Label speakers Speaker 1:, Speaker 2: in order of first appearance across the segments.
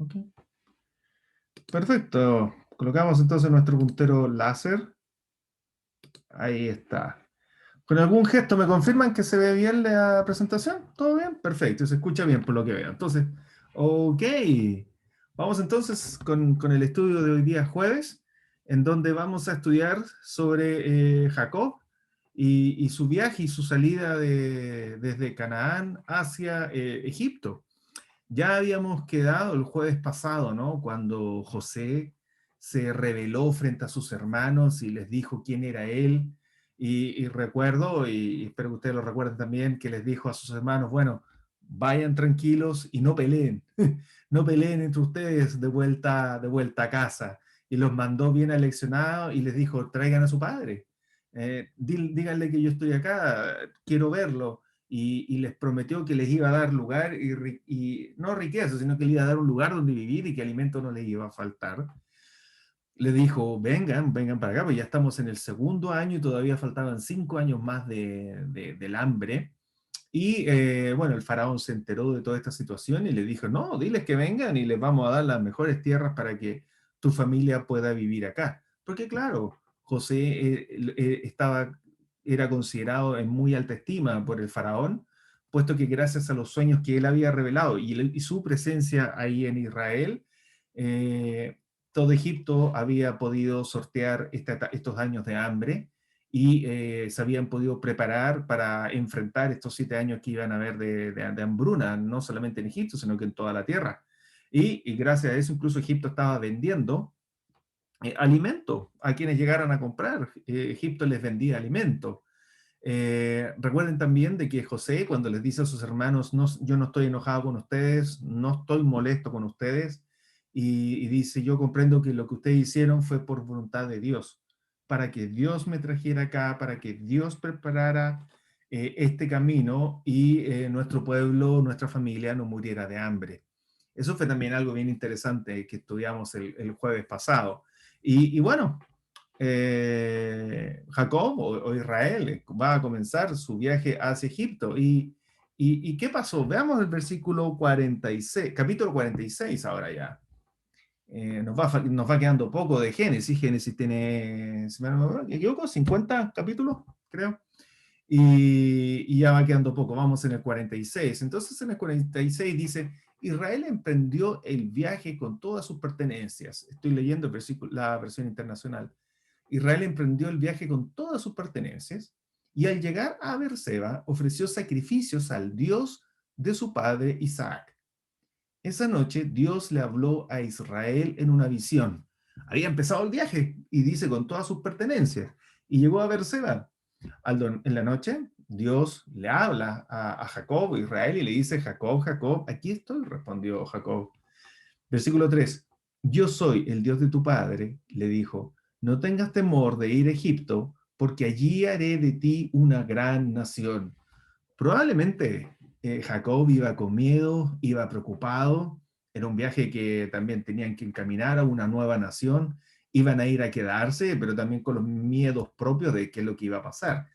Speaker 1: Ok. Perfecto. Colocamos entonces nuestro puntero láser. Ahí está. ¿Con algún gesto me confirman que se ve bien la presentación? ¿Todo bien? Perfecto, se escucha bien por lo que veo. Entonces, ok. Vamos entonces con el estudio de hoy día jueves, en donde vamos a estudiar sobre Jacob y su viaje y su salida desde Canaán hacia Egipto. Ya habíamos quedado el jueves pasado, ¿no? Cuando José se rebeló frente a sus hermanos y les dijo quién era él. Y recuerdo, y espero que ustedes lo recuerden también, que les dijo a sus hermanos, bueno, vayan tranquilos y no peleen. No peleen entre ustedes de vuelta a casa. Y los mandó bien aleccionados y les dijo, traigan a su padre. Díganle que yo estoy acá, quiero verlo y les prometió que les iba a dar lugar y no riqueza, sino que le iba a dar un lugar donde vivir y que alimento no les iba a faltar. Le dijo, vengan, vengan para acá, pues ya estamos en el segundo año y todavía faltaban 5 años más del hambre. Y bueno, el faraón se enteró de toda esta situación y le dijo, no, diles que vengan y les vamos a dar las mejores tierras para que tu familia pueda vivir acá. Porque claro, José era considerado en muy alta estima por el faraón, puesto que gracias a los sueños que él había revelado y su presencia ahí en Israel, eh, todo Egipto había podido sortear estos años de hambre y se habían podido preparar para enfrentar estos 7 años que iban a haber de hambruna, no solamente en Egipto, sino que en toda la tierra. Y gracias a eso incluso Egipto estaba vendiendo alimento a quienes llegaran a comprar. Egipto les vendía alimento. Recuerden también de que José, cuando les dice a sus hermanos, no, yo no estoy enojado con ustedes, no estoy molesto con ustedes, y dice, yo comprendo que lo que ustedes hicieron fue por voluntad de Dios, para que Dios me trajera acá, para que Dios preparara este camino y nuestro pueblo, nuestra familia no muriera de hambre. Eso fue también algo bien interesante que estudiamos el jueves pasado. Y bueno, Jacob o Israel va a comenzar su viaje hacia Egipto. ¿Y qué pasó? Veamos el versículo 46, capítulo 46 ahora ya. Nos va quedando poco de Génesis. Génesis tiene, si me equivoco, 50 capítulos, creo. Y ya va quedando poco. Vamos en el 46. Entonces en el 46 dice, Israel emprendió el viaje con todas sus pertenencias. Estoy leyendo la versión internacional. Israel emprendió el viaje con todas sus pertenencias y al llegar a Beerseba ofreció sacrificios al Dios de su padre Isaac. Esa noche Dios le habló a Israel en una visión. Había empezado el viaje y dice con todas sus pertenencias y llegó a Beerseba. En la noche Dios le habla a Jacob, Israel, y le dice, Jacob, Jacob, aquí estoy, respondió Jacob. Versículo 3. Yo soy el Dios de tu padre, le dijo, no tengas temor de ir a Egipto, porque allí haré de ti una gran nación. Probablemente Jacob iba con miedo, iba preocupado, era un viaje que también tenían que encaminar a una nueva nación, iban a ir a quedarse, pero también con los miedos propios de qué es lo que iba a pasar.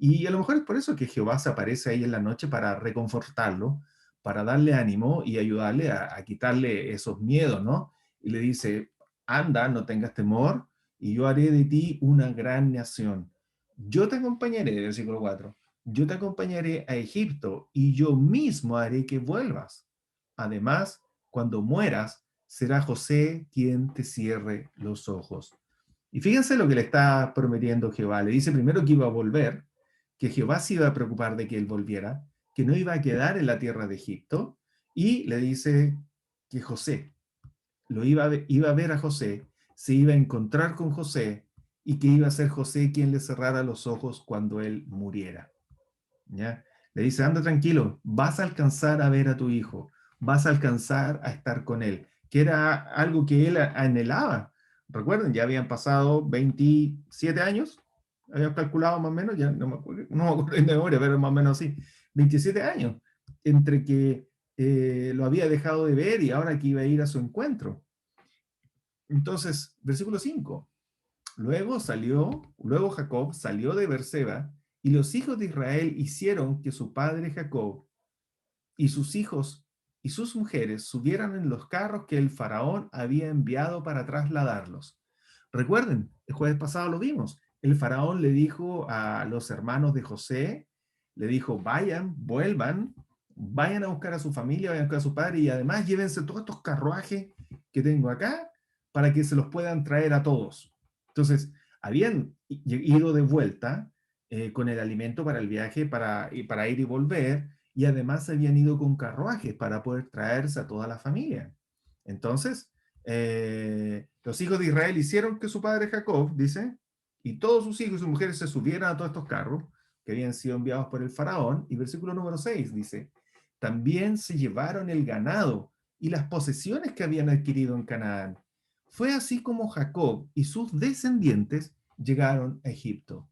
Speaker 1: Y a lo mejor es por eso que Jehová se aparece ahí en la noche para reconfortarlo, para darle ánimo y ayudarle a quitarle esos miedos, ¿no? Y le dice, anda, no tengas temor, y yo haré de ti una gran nación. Yo te acompañaré, versículo 4, yo te acompañaré a Egipto y yo mismo haré que vuelvas. Además, cuando mueras, será José quien te cierre los ojos. Y fíjense lo que le está prometiendo Jehová. Le dice primero que iba a volver, que Jehová se iba a preocupar de que él volviera, que no iba a quedar en la tierra de Egipto, y le dice que José, iba a ver a José, se iba a encontrar con José, y que iba a ser José quien le cerrara los ojos cuando él muriera. ¿Ya? Le dice, anda tranquilo, vas a alcanzar a ver a tu hijo, vas a alcanzar a estar con él, que era algo que él anhelaba. Recuerden, ya habían pasado 27 años, habían calculado más o menos, ya no me acuerdo de memoria, pero más o menos así, 27 años, entre que lo había dejado de ver y ahora que iba a ir a su encuentro. Entonces, versículo 5. Luego Jacob salió de Beerseba, y los hijos de Israel hicieron que su padre Jacob y sus hijos y sus mujeres subieron en los carros que el faraón había enviado para trasladarlos. Recuerden, el jueves pasado lo vimos. El faraón le dijo a los hermanos de José, le dijo, vayan, vuelvan, vayan a buscar a su familia, vayan a buscar a su padre y además llévense todos estos carruajes que tengo acá para que se los puedan traer a todos. Entonces, habían ido de vuelta con el alimento para el viaje, para ir y volver, y además habían ido con carruajes para poder traerse a toda la familia. Entonces, los hijos de Israel hicieron que su padre Jacob, dice, y todos sus hijos y sus mujeres se subieran a todos estos carros que habían sido enviados por el faraón. Y versículo número 6 dice, también se llevaron el ganado y las posesiones que habían adquirido en Canaán. Fue así como Jacob y sus descendientes llegaron a Egipto.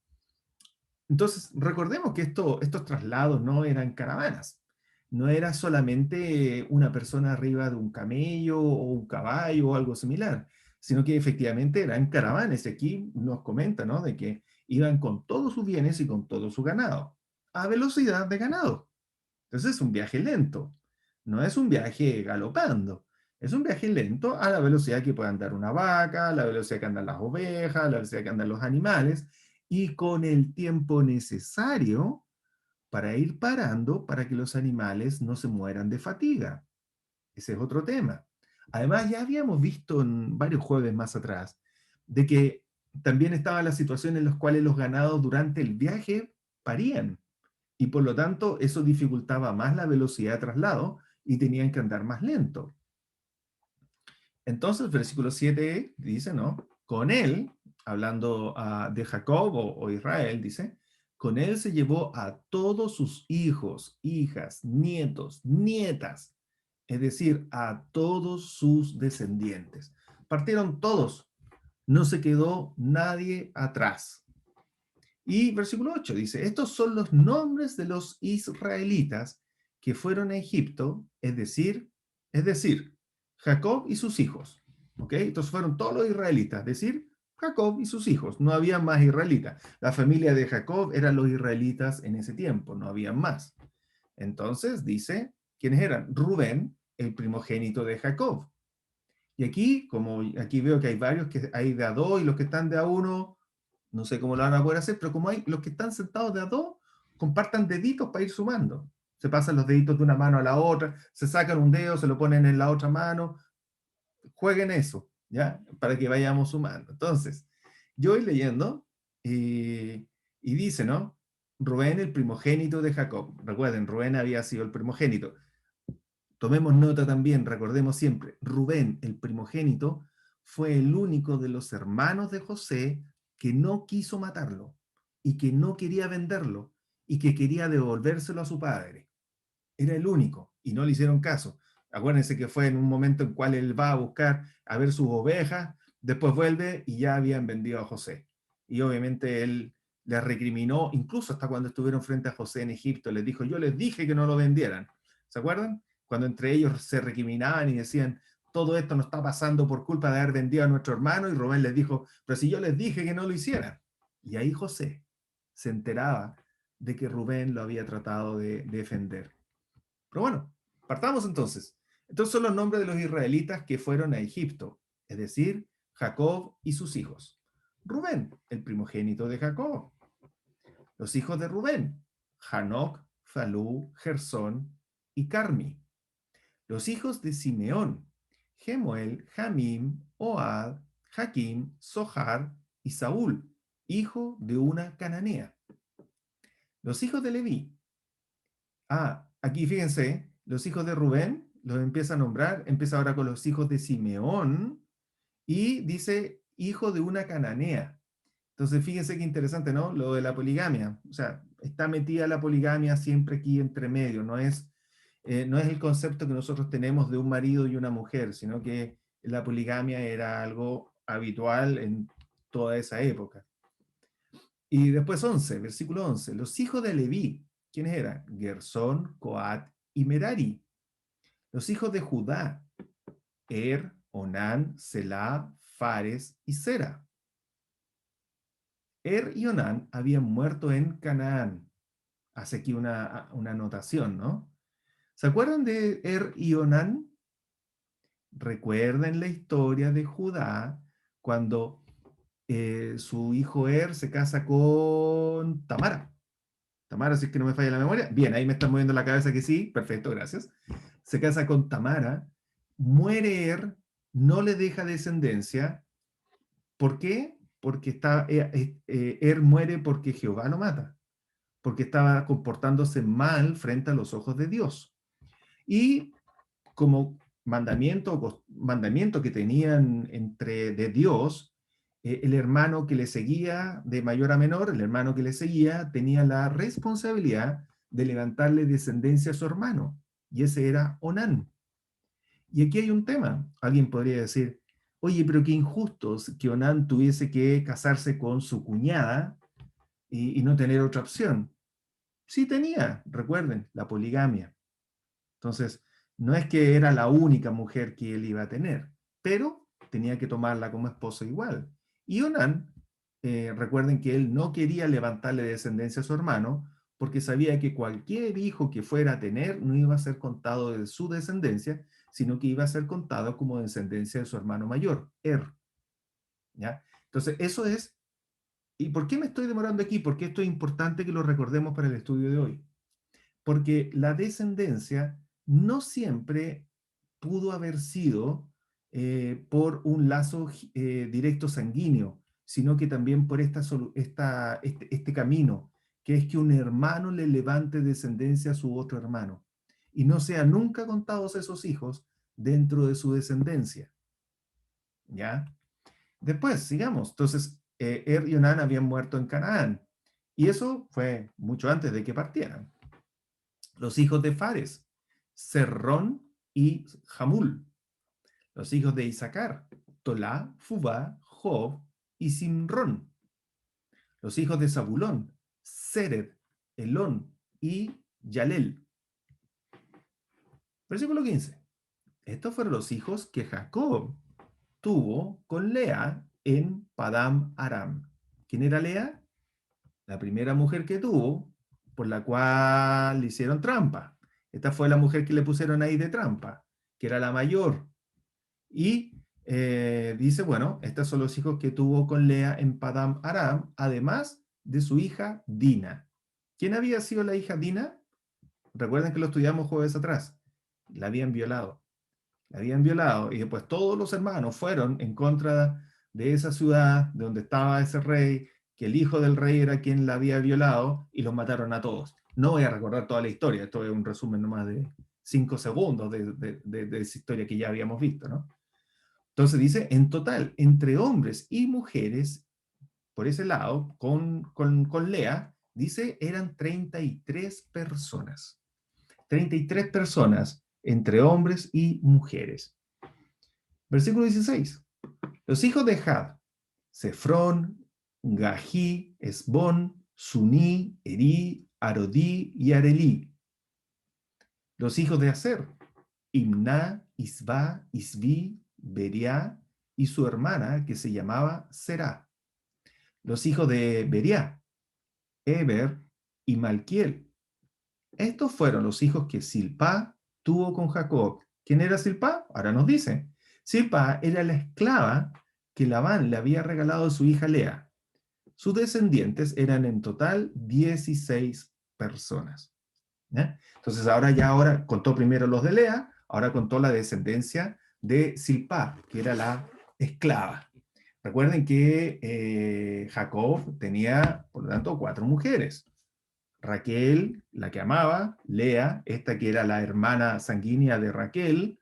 Speaker 1: Entonces, recordemos que estos traslados no eran caravanas, no era solamente una persona arriba de un camello o un caballo o algo similar, sino que efectivamente eran caravanas. Y aquí nos comenta, ¿no?, de que iban con todos sus bienes y con todo su ganado, a velocidad de ganado. Entonces es un viaje lento, no es un viaje galopando, es un viaje lento a la velocidad que puede andar una vaca, a la velocidad que andan las ovejas, a la velocidad que andan los animales, y con el tiempo necesario para ir parando para que los animales no se mueran de fatiga. Ese es otro tema. Además, ya habíamos visto en varios jueves más atrás de que también estaba la situación en la cual los ganados durante el viaje parían y por lo tanto eso dificultaba más la velocidad de traslado y tenían que andar más lento. Entonces, versículo 7 dice, ¿no? Con él, hablando de Jacob o Israel, dice, con él se llevó a todos sus hijos, hijas, nietos, nietas, es decir, a todos sus descendientes. Partieron todos, no se quedó nadie atrás. Y versículo 8 dice, estos son los nombres de los israelitas que fueron a Egipto, es decir, Jacob y sus hijos. ¿Ok? Entonces fueron todos los israelitas, es decir, Jacob y sus hijos. No había más israelitas. La familia de Jacob eran los israelitas en ese tiempo, no había más. Entonces dice, ¿quiénes eran? Rubén, el primogénito de Jacob. Y aquí, como aquí veo que hay varios que hay de a dos y los que están de a uno, no sé cómo lo van a poder hacer, pero como hay los que están sentados de a dos, compartan deditos para ir sumando. Se pasan los deditos de una mano a la otra, se sacan un dedo, se lo ponen en la otra mano, jueguen eso, ¿ya? Para que vayamos sumando. Entonces, yo voy leyendo y dice, ¿no? Rubén, el primogénito de Jacob. Recuerden, Rubén había sido el primogénito. Tomemos nota también, recordemos siempre, Rubén, el primogénito, fue el único de los hermanos de José que no quiso matarlo y que no quería venderlo y que quería devolvérselo a su padre. Era el único y no le hicieron caso. Acuérdense que fue en un momento en cual él va a buscar a ver sus ovejas, después vuelve y ya habían vendido a José. Y obviamente él les recriminó, incluso hasta cuando estuvieron frente a José en Egipto, les dijo, yo les dije que no lo vendieran. ¿Se acuerdan? Cuando entre ellos se recriminaban y decían, todo esto nos está pasando por culpa de haber vendido a nuestro hermano, y Rubén les dijo, pero si yo les dije que no lo hicieran. Y ahí José se enteraba de que Rubén lo había tratado de defender. Pero bueno, partamos entonces. Entonces son los nombres de los israelitas que fueron a Egipto, es decir, Jacob y sus hijos. Rubén, el primogénito de Jacob. Los hijos de Rubén, Hanoc, Falú, Gersón y Carmi. Los hijos de Simeón, Gemuel, Jamim, Ohad, Jaquim, Sohar y Saúl, hijo de una cananea. Los hijos de Leví. Aquí fíjense, los hijos de Rubén los empieza a nombrar, empieza ahora con los hijos de Simeón y dice hijo de una cananea. Entonces fíjense qué interesante, ¿no? Lo de la poligamia. O sea, está metida la poligamia siempre aquí entre medio, no es el concepto que nosotros tenemos de un marido y una mujer, sino que la poligamia era algo habitual en toda esa época. Y después 11, versículo 11. Los hijos de Leví, ¿quiénes eran? Gersón, Coat y Merari. Los hijos de Judá, Onán, Selah, Fares y Sera. Y Onán habían muerto en Canaán. Hace aquí una anotación, ¿no? ¿Se acuerdan de y Onán? Recuerden la historia de Judá cuando su hijo se casa con Tamara. Tamara, si es que no me falla la memoria. Bien, ahí me están moviendo la cabeza que sí. Perfecto, gracias. Se casa con Tamara. Muere no le deja descendencia. ¿Por qué? Porque muere porque Jehová lo mata. Porque estaba comportándose mal frente a los ojos de Dios. Y como mandamiento que tenían de Dios, el hermano que le seguía, de mayor a menor, el hermano que le seguía, tenía la responsabilidad de levantarle descendencia a su hermano, y ese era Onán. Y aquí hay un tema. Alguien podría decir, oye, pero qué injusto que Onán tuviese que casarse con su cuñada y no tener otra opción. Sí tenía, recuerden, la poligamia. Entonces, no es que era la única mujer que él iba a tener, pero tenía que tomarla como esposa igual. Y Onán, recuerden que él no quería levantarle descendencia a su hermano, porque sabía que cualquier hijo que fuera a tener no iba a ser contado de su descendencia, sino que iba a ser contado como descendencia de su hermano mayor, ¿ya? Entonces, eso es. ¿Y por qué me estoy demorando aquí? Porque esto es importante que lo recordemos para el estudio de hoy. Porque la descendencia no siempre pudo haber sido por un lazo directo sanguíneo, sino que también por este camino, que es que un hermano le levante descendencia a su otro hermano, y no sean nunca contados esos hijos dentro de su descendencia. ¿Ya? Después, sigamos. Entonces, y Onán habían muerto en Canaán, y eso fue mucho antes de que partieran. Los hijos de Fares, Serrón y Jamul. Los hijos de Isaacar, Tolá, Fubá, Job y Simrón. Los hijos de Zabulón, Sered, Elón y Yalel. Versículo 15. Estos fueron los hijos que Jacob tuvo con Lea en Padam Aram. ¿Quién era Lea? La primera mujer que tuvo, por la cual le hicieron trampa. Esta fue la mujer que le pusieron ahí de trampa, que era la mayor. Y dice, bueno, estos son los hijos que tuvo con Lea en Padam Aram, además de su hija Dina. ¿Quién había sido la hija Dina? Recuerden que lo estudiamos jueves atrás. La habían violado. La habían violado y después todos los hermanos fueron en contra de esa ciudad de donde estaba ese rey, que el hijo del rey era quien la había violado y los mataron a todos. No voy a recordar toda la historia, esto es un resumen nomás de 5 segundos de esa historia que ya habíamos visto, ¿no? Entonces dice, en total, entre hombres y mujeres, por ese lado, con Lea, dice, eran 33 personas. 33 personas entre hombres y mujeres. Versículo 16. Los hijos de Had, Sefrón, Gají, Esbón, Suní, Eri, Arodí y Arelí. Los hijos de Aser, Imná, Isba, Isbi, Beriá y su hermana que se llamaba Será. Los hijos de Beriá, Eber y Malquiel. Estos fueron los hijos que Silpá tuvo con Jacob. ¿Quién era Silpá? Ahora nos dice. Silpá era la esclava que Labán le había regalado a su hija Lea. Sus descendientes eran en total 16 personas. ¿Ya? Entonces ahora contó primero los de Lea, ahora contó la descendencia de Silpá, que era la esclava. Recuerden que Jacob tenía, por lo tanto, 4 mujeres. Raquel, la que amaba, Lea, esta que era la hermana sanguínea de Raquel,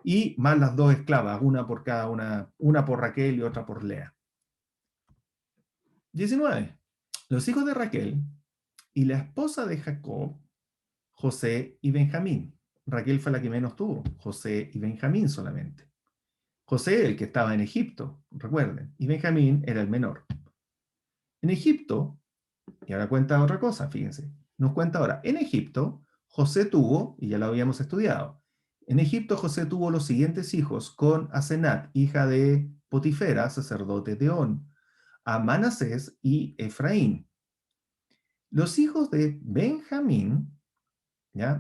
Speaker 1: y más las 2 esclavas, una por cada una por Raquel y otra por Lea. 19. Los hijos de Raquel y la esposa de Jacob, José y Benjamín. Raquel fue la que menos tuvo, José y Benjamín solamente. José, el que estaba en Egipto, recuerden, y Benjamín era el menor. En Egipto, y ahora cuenta otra cosa, fíjense, nos cuenta ahora, en Egipto, José tuvo, y ya lo habíamos estudiado, en Egipto José tuvo los siguientes hijos con Asenat, hija de Potifera, sacerdote de On, a Manasés y Efraín. Los hijos de Benjamín, ¿ya?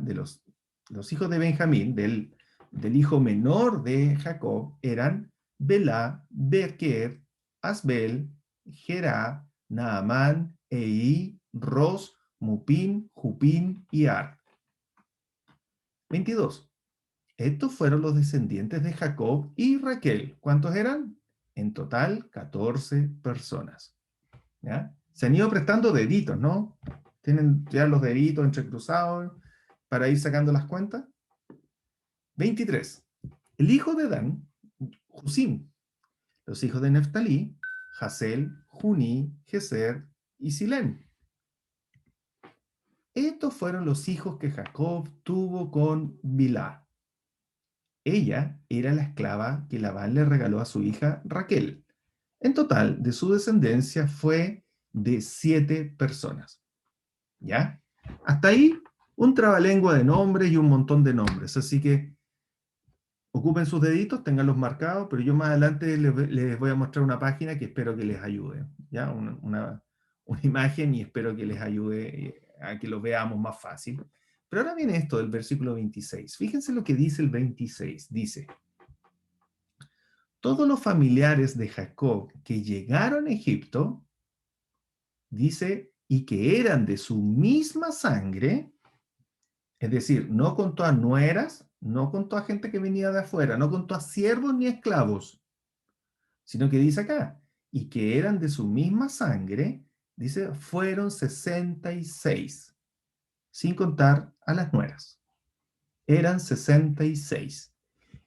Speaker 1: Los hijos de Benjamín, del hijo menor de Jacob, eran Belá, Bequer, Asbel, Gerá, Naamán, Ei, Ros, Mupim, Jupim y Ar. 22. Estos fueron los descendientes de Jacob y Raquel. ¿Cuántos eran? En total, 14 personas. ¿Ya? Se han ido prestando deditos, ¿no? Tienen ya los deditos entrecruzados para ir sacando las cuentas. 23. El hijo de Dan, Husim. Los hijos de Neftalí, Hasel, Juní, Geser y Silén. Estos fueron los hijos que Jacob tuvo con Bilhá. Ella era la esclava que Labán le regaló a su hija Raquel. En total, de su descendencia fue de 7 personas. ¿Ya? Hasta ahí, un trabalengua de nombres y un montón de nombres. Así que ocupen sus deditos, tenganlos marcados, pero yo más adelante les voy a mostrar una página que espero que les ayude. ¿Ya? Una imagen y espero que les ayude a que lo veamos más fácil. Pero ahora viene esto del versículo 26. Fíjense lo que dice el 26. Dice: todos los familiares de Jacob que llegaron a Egipto, dice, y que eran de su misma sangre, es decir, no contó a nueras, no contó a gente que venía de afuera, no contó a siervos ni esclavos, sino que dice acá, y que eran de su misma sangre, dice, fueron 66, sin contar a las nueras. Eran 66,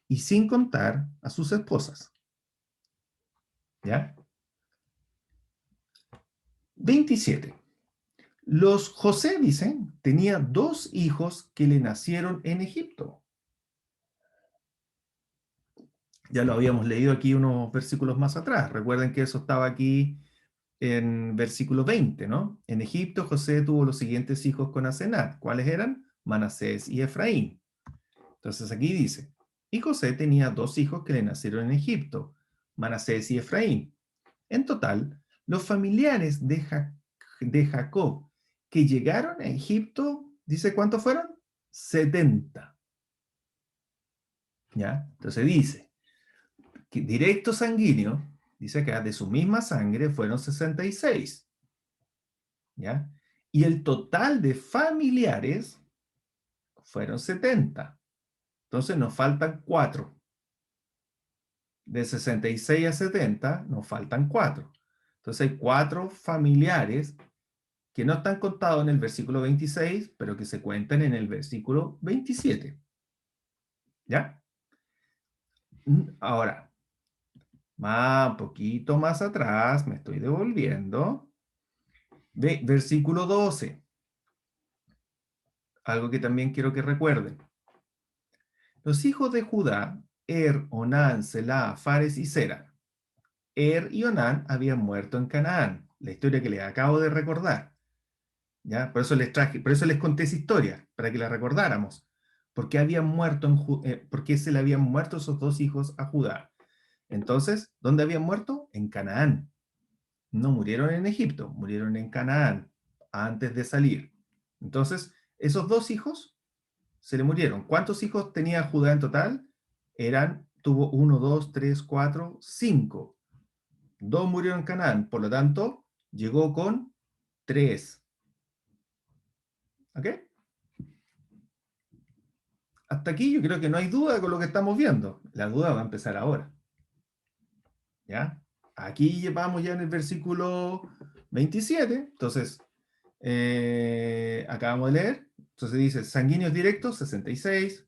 Speaker 1: y sin contar a sus esposas. ¿Ya? 27. Los José, dicen, tenía 2 hijos que le nacieron en Egipto. Ya lo habíamos leído aquí unos versículos más atrás. Recuerden que eso estaba aquí en versículo 20, ¿no? En Egipto José tuvo los siguientes hijos con Asenat. ¿Cuáles eran? Manasés y Efraín. Entonces aquí dice, y José tenía 2 hijos que le nacieron en Egipto, Manasés y Efraín. En total, los familiares de Jacob que llegaron a Egipto, dice, ¿cuántos fueron? 70. ¿Ya? Entonces dice, que directo sanguíneo, dice acá, de su misma sangre fueron 66. ¿Ya? Y el total de familiares fueron 70. Entonces nos faltan 4. De 66 a 70 nos faltan 4. Entonces hay 4 familiares que no están contados en el versículo 26, pero que se cuentan en el versículo 27. ¿Ya? Ahora, un poquito más atrás, me estoy devolviendo. Versículo 12. Algo que también quiero que recuerden. Los hijos de Judá, Onán, Selá, Fares y Zera. Y Onán habían muerto en Canaán. La historia que les acabo de recordar. ¿Ya? Por eso les conté esa historia, para que la recordáramos. Porque porque se le habían muerto esos 2 hijos a Judá. Entonces, ¿dónde habían muerto? En Canaán. No murieron en Egipto, murieron en Canaán antes de salir. Entonces, esos 2 hijos se le murieron. ¿Cuántos hijos tenía Judá en total? Tuvo 1, 2, 3, 4, 5. 2 murieron en Canaán, por lo tanto, llegó con 3. ¿Ok? Hasta aquí yo creo que no hay duda con lo que estamos viendo. La duda va a empezar ahora. ¿Ya? Aquí vamos ya en el versículo 27. Entonces, acabamos de leer. Entonces dice, sanguíneos directos, 66.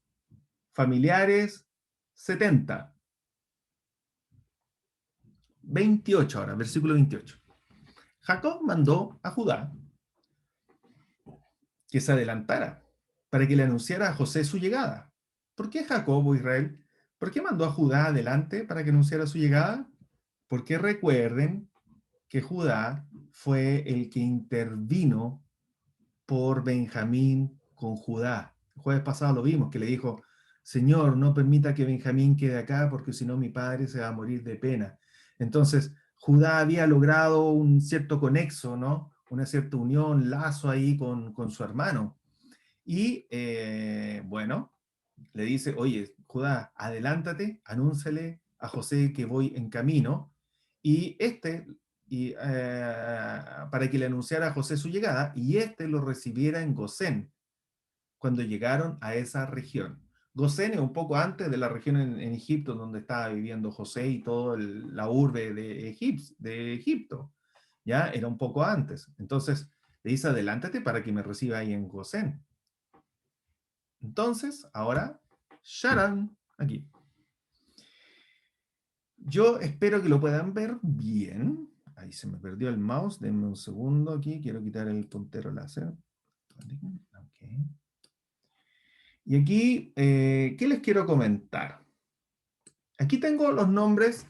Speaker 1: Familiares, 70. 28 ahora, versículo 28. Jacob mandó a Judá que se adelantara para que le anunciara a José su llegada. ¿Por qué Jacob o Israel? ¿Por qué mandó a Judá adelante para que anunciara su llegada? Porque recuerden que Judá fue el que intervino por Benjamín con Judá. El jueves pasado lo vimos, que le dijo, Señor, no permita que Benjamín quede acá porque si no mi padre se va a morir de pena. Entonces, Judá había logrado un cierto conexo, ¿no? Una cierta unión, lazo ahí con su hermano. Y bueno, le dice, oye, Judá, adelántate, anúnciale a José que voy en camino, y para que le anunciara a José su llegada, y lo recibiera en Gosén, cuando llegaron a esa región. Gosén es un poco antes de la región en Egipto donde estaba viviendo José y toda la urbe de Egipto. Ya era un poco antes. Entonces le dice, adelántate para que me reciba ahí en Gosén. Entonces, ahora, Sharan, aquí. Yo espero que lo puedan ver bien. Ahí se me perdió el mouse. Denme un segundo aquí. Quiero quitar el puntero láser. Okay. Y aquí, ¿qué les quiero comentar? Aquí tengo los nombres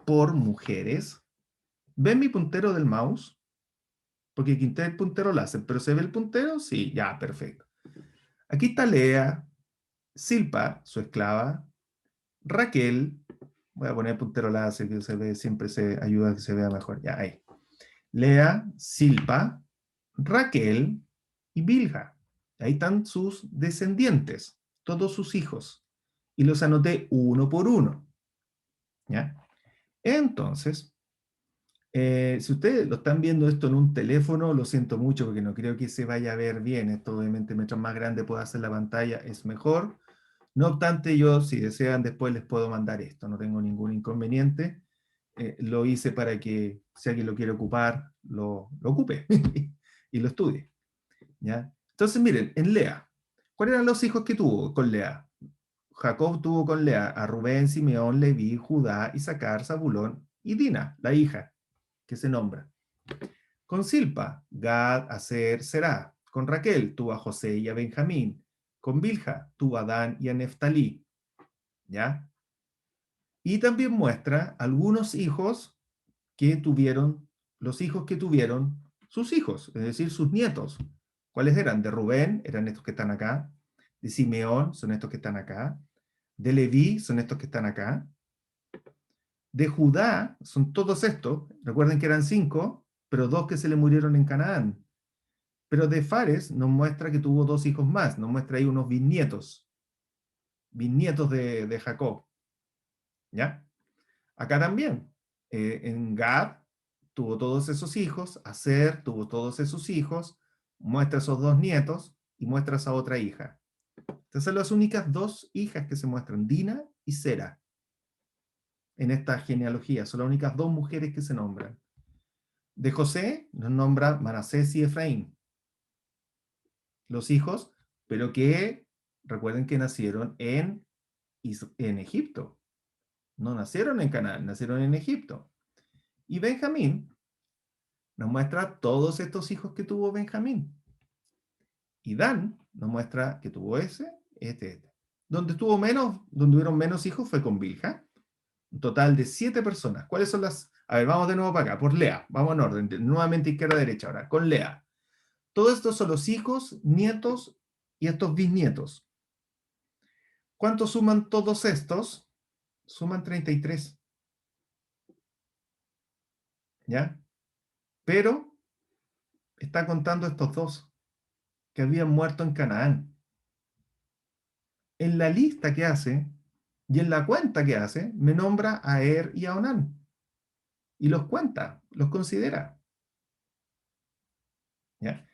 Speaker 1: por mujeres. ¿Ven mi puntero del mouse? Porque quité el puntero láser, pero ¿se ve el puntero? Sí, ya, perfecto. Aquí está Lea, Silpa, su esclava, Raquel, voy a poner puntero láser que se ve, siempre se ayuda a que se vea mejor. Ya, ahí. Lea, Silpa, Raquel y Bilha. Ahí están sus descendientes, todos sus hijos. Y los anoté uno por uno. ¿Ya? Entonces, si ustedes lo están viendo esto en un teléfono, lo siento mucho porque no creo que se vaya a ver bien. Esto obviamente mientras más grande pueda hacer la pantalla es mejor. No obstante, yo si desean después les puedo mandar esto, no tengo ningún inconveniente. Lo hice para que si alguien lo quiere ocupar, lo ocupe y lo estudie. ¿Ya? Entonces miren, en Lea, ¿cuáles eran los hijos que tuvo con Lea? Jacob tuvo con Lea a Rubén, Simeón, Leví, Judá, Isaacar, Zabulón y Dina, la hija que se nombra. Con Silpa, Gad, Aser, Será. Con Raquel tuvo a José y a Benjamín. Con Bilha tuvo a Dan y a Neftalí. ¿Ya? Y también muestra algunos hijos que tuvieron, los hijos que tuvieron sus hijos, es decir, sus nietos. ¿Cuáles eran? De Rubén, eran estos que están acá. De Simeón, son estos que están acá. De Leví, son estos que están acá. De Judá, son todos estos. Recuerden que eran 5, pero 2 que se le murieron en Canaán. Pero de Fares nos muestra que tuvo 2 hijos más, nos muestra ahí unos bisnietos de Jacob. ¿Ya? Acá también, en Gad tuvo todos esos hijos, Aser tuvo todos esos hijos, muestra esos 2 nietos y muestra esa otra hija. Estas son las únicas 2 hijas que se muestran, Dina y Sera, en esta genealogía. Son las únicas 2 mujeres que se nombran. De José nos nombra Manasés y Efraín, los hijos, pero que recuerden que nacieron en Egipto. No nacieron en Canaán, nacieron en Egipto. Y Benjamín nos muestra todos estos hijos que tuvo Benjamín. Y Dan nos muestra que tuvo este. Donde hubieron menos hijos fue con Bilha. Un total de 7 personas. ¿Cuáles son las? A ver, vamos de nuevo para acá, por Lea. Vamos en orden, nuevamente izquierda a derecha ahora, con Lea. Todos estos son los hijos, nietos y estos bisnietos. ¿Cuánto suman todos estos? Suman 33. ¿Ya? Pero está contando estos 2 que habían muerto en Canaán. En la lista que hace y en la cuenta que hace, me nombra a Er y a Onán. Y los cuenta, los considera. ¿Ya?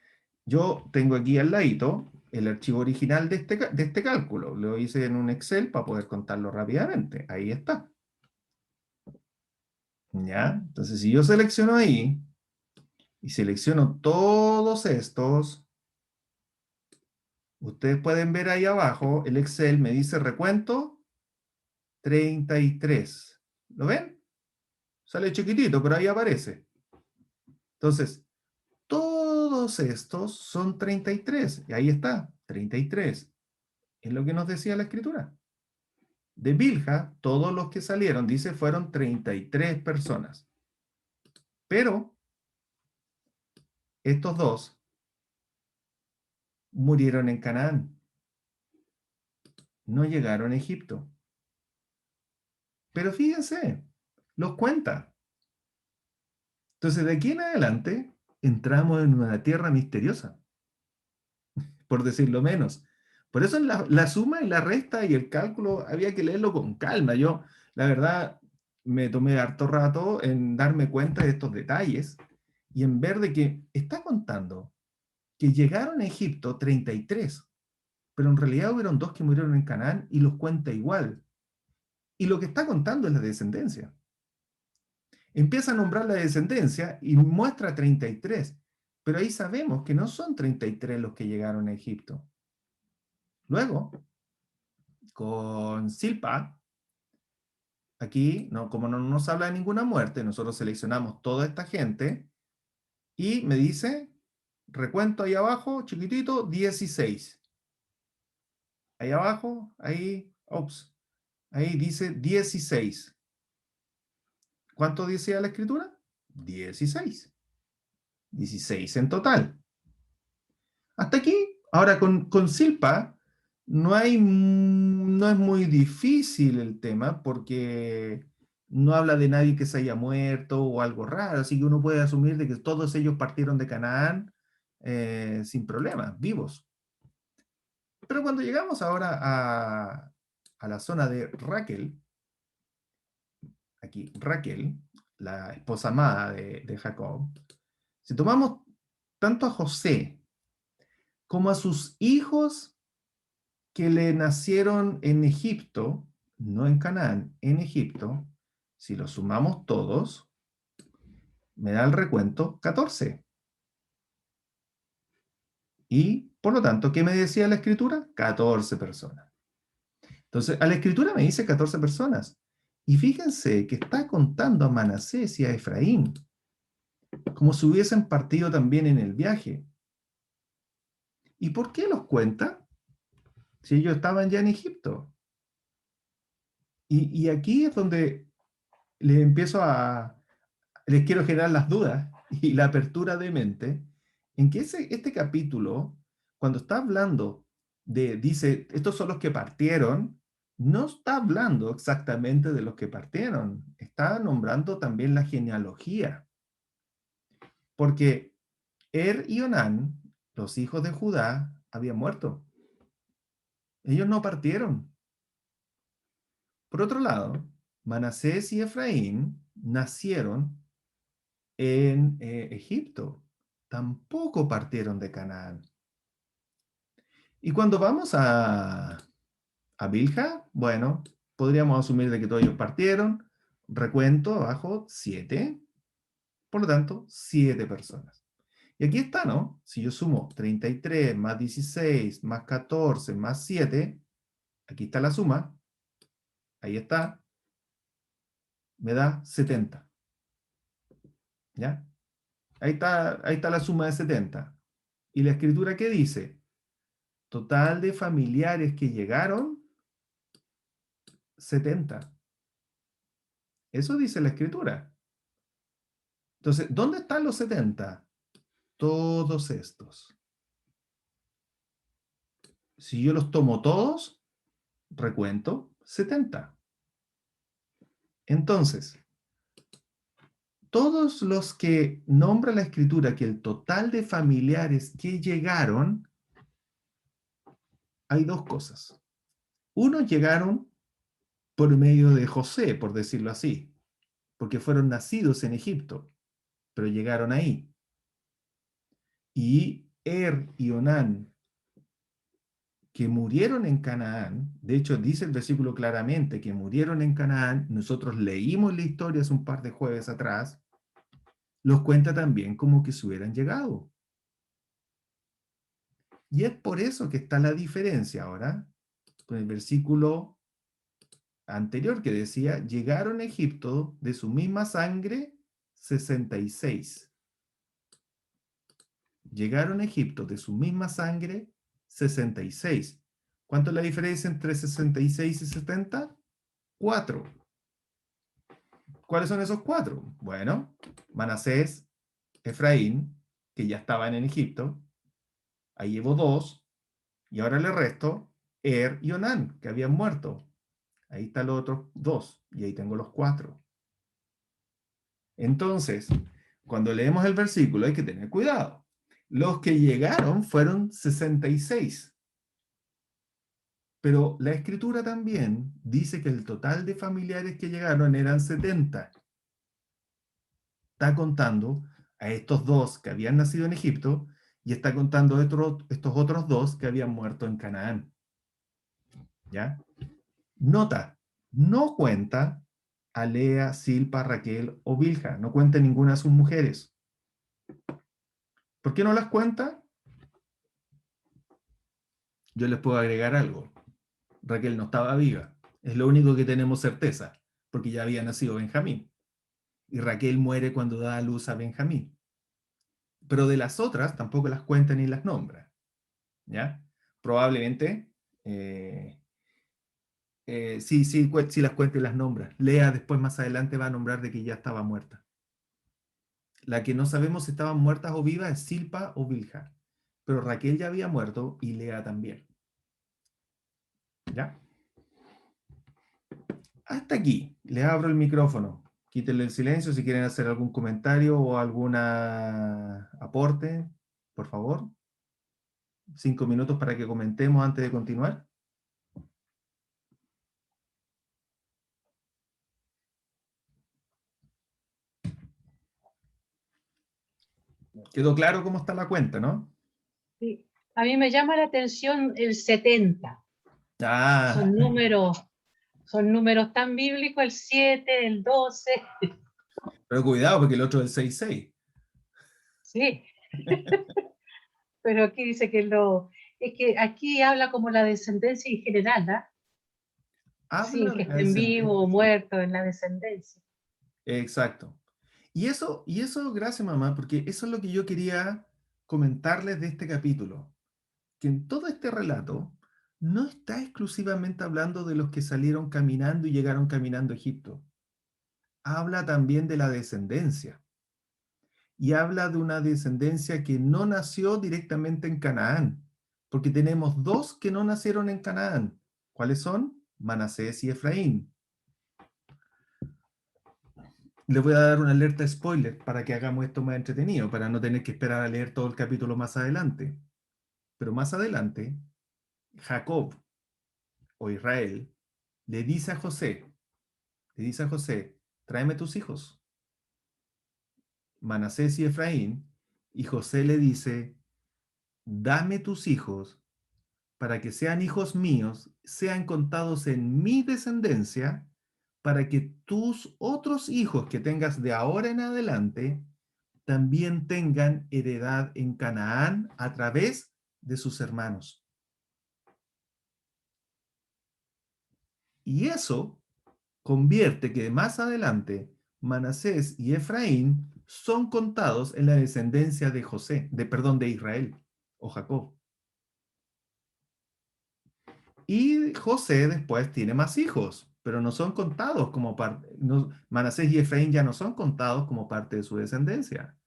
Speaker 1: Yo tengo aquí al ladito el archivo original de este cálculo. Lo hice en un Excel para poder contarlo rápidamente. Ahí está. ¿Ya? Entonces, si yo selecciono ahí y selecciono todos estos, ustedes pueden ver ahí abajo, el Excel me dice recuento 33. ¿Lo ven? Sale chiquitito, pero ahí aparece. Entonces, todos estos son 33. Y ahí está, 33. Es lo que nos decía la escritura. De Bilha, todos los que salieron, dice, fueron 33 personas. Pero estos 2 murieron en Canaán. No llegaron a Egipto. Pero fíjense, los cuenta. Entonces, de aquí en adelante, entramos en una tierra misteriosa. por decirlo menos. Por eso en la suma y la resta y el cálculo había que leerlo con calma. Yo, la verdad, me tomé harto rato en darme cuenta de estos detalles y en ver de que está contando que llegaron a Egipto 33, pero en realidad hubieron dos que murieron en Canaán y los cuenta igual. Y lo que está contando es la descendencia. Empieza a nombrar la descendencia y muestra 33, pero ahí sabemos que no son 33 los que llegaron a Egipto. Luego, con Silpa, aquí, no, como no nos habla de ninguna muerte, nosotros seleccionamos toda esta gente y me dice, recuento ahí abajo, chiquitito, 16. Ahí abajo, ahí, ups, ahí dice 16. ¿Cuánto decía la escritura? 16. 16 en total. Hasta aquí, ahora con Silpa, no es muy difícil el tema porque no habla de nadie que se haya muerto o algo raro, así que uno puede asumir de que todos ellos partieron de Canaán sin problemas, vivos. Pero cuando llegamos ahora a la zona de Raquel, aquí Raquel, la esposa amada de Jacob, si tomamos tanto a José como a sus hijos que le nacieron en Egipto, no en Canaán, en Egipto, si los sumamos todos, me da el recuento 14. Y, por lo tanto, ¿qué me decía la escritura? 14 personas. Entonces, a la escritura me dice 14 personas. Y fíjense que está contando a Manasés y a Efraín, como si hubiesen partido también en el viaje. ¿Y por qué los cuenta? Si ellos estaban ya en Egipto. Y aquí es donde les empiezo les quiero generar las dudas y la apertura de mente, en que este capítulo, cuando está hablando dice, estos son los que partieron, no está hablando exactamente de los que partieron, está nombrando también la genealogía, porque y Onán, los hijos de Judá, habían muerto. Ellos no partieron. Por otro lado, Manasés y Efraín nacieron en Egipto. Tampoco partieron de Canaán. Y cuando vamos a Bilha, bueno, podríamos asumir de que todos ellos partieron. Recuento abajo, 7. Por lo tanto, 7 personas. Y aquí está, ¿no? Si yo sumo 33 más 16 más 14 más 7, aquí está la suma. Ahí está. Me da 70. ¿Ya? Ahí está la suma de 70. ¿Y la escritura qué dice? Total de familiares que llegaron, 70. Eso dice la escritura. Entonces, ¿dónde están los 70? Todos estos. Si yo los tomo todos, recuento 70. Entonces, todos los que nombra la escritura que el total de familiares que llegaron, hay dos cosas. Uno, llegaron por medio de José, por decirlo así, porque fueron nacidos en Egipto, pero llegaron ahí. Y y Onán, que murieron en Canaán, de hecho dice el versículo claramente que murieron en Canaán, nosotros leímos la historia hace un par de jueves atrás, los cuenta también como que se hubieran llegado. Y es por eso que está la diferencia ahora con el versículo anterior que decía, llegaron a Egipto de su misma sangre 66. Llegaron a Egipto de su misma sangre 66. ¿Cuánto es la diferencia entre 66 y 70? 4. ¿Cuáles son esos 4? Bueno, Manasés, Efraín, que ya estaban en Egipto, ahí llevo 2, y ahora le resto y Onán, que habían muerto. Ahí están los otros 2, y ahí tengo los 4. Entonces, cuando leemos el versículo hay que tener cuidado. Los que llegaron fueron 66. Pero la escritura también dice que el total de familiares que llegaron eran 70. Está contando a estos dos que habían nacido en Egipto y está contando estos otros dos que habían muerto en Canaán. ¿Ya? Nota, no cuenta a Lea, Silpa, Raquel o Bilha, no cuenta ninguna de sus mujeres. ¿Por qué no las cuenta? Yo les puedo agregar algo. Raquel no estaba viva. Es lo único que tenemos certeza, porque ya había nacido Benjamín. Y Raquel muere cuando da a luz a Benjamín. Pero de las otras tampoco las cuenta ni las nombra. ¿Ya? Probablemente sí las cuenta y las nombra. Lea después más adelante va a nombrar de que ya estaba muerta. La que no sabemos si estaban muertas o vivas es Silpa o Bilha. Pero Raquel ya había muerto y Lea también. ¿Ya? Hasta aquí. Les abro el micrófono. Quítenle el silencio si quieren hacer algún comentario o algún aporte, por favor. 5 minutos para que comentemos antes de continuar. ¿Quedó claro cómo está la cuenta, no?
Speaker 2: Sí. A mí me llama la atención el 70.
Speaker 1: Ah,
Speaker 2: Son números tan bíblicos, el 7, el 12.
Speaker 1: pero cuidado porque el otro es el 6-6.
Speaker 2: Sí, pero aquí dice es que aquí habla como la descendencia en general, ¿ah?
Speaker 1: Habla
Speaker 2: Sin que
Speaker 1: de la
Speaker 2: estén vivos o
Speaker 1: descendencia, sí.
Speaker 2: muertos en la descendencia.
Speaker 1: Exacto. Y eso, gracias mamá, porque eso es lo que yo quería comentarles de este capítulo. Que en todo este relato no está exclusivamente hablando de los que salieron caminando y llegaron caminando a Egipto. Habla también de la descendencia. Y habla de una descendencia que no nació directamente en Canaán, porque tenemos dos que no nacieron en Canaán. ¿Cuáles son? Manasés y Efraín. Les voy a dar una alerta spoiler para que hagamos esto más entretenido, para no tener que esperar a leer todo el capítulo más adelante. Pero más adelante, Jacob o Israel le dice a José, tráeme tus hijos, Manasés y Efraín, y José le dice, dame tus hijos para que sean hijos míos, sean contados en mi descendencia, para que tus otros hijos que tengas de ahora en adelante también tengan heredad en Canaán a través de sus hermanos. Y eso convierte que más adelante Manasés y Efraín son contados en la descendencia de de Israel o Jacob. Y José después tiene más hijos, pero no son contados como parte, Manasés y Efraín ya no son contados como parte de su descendencia,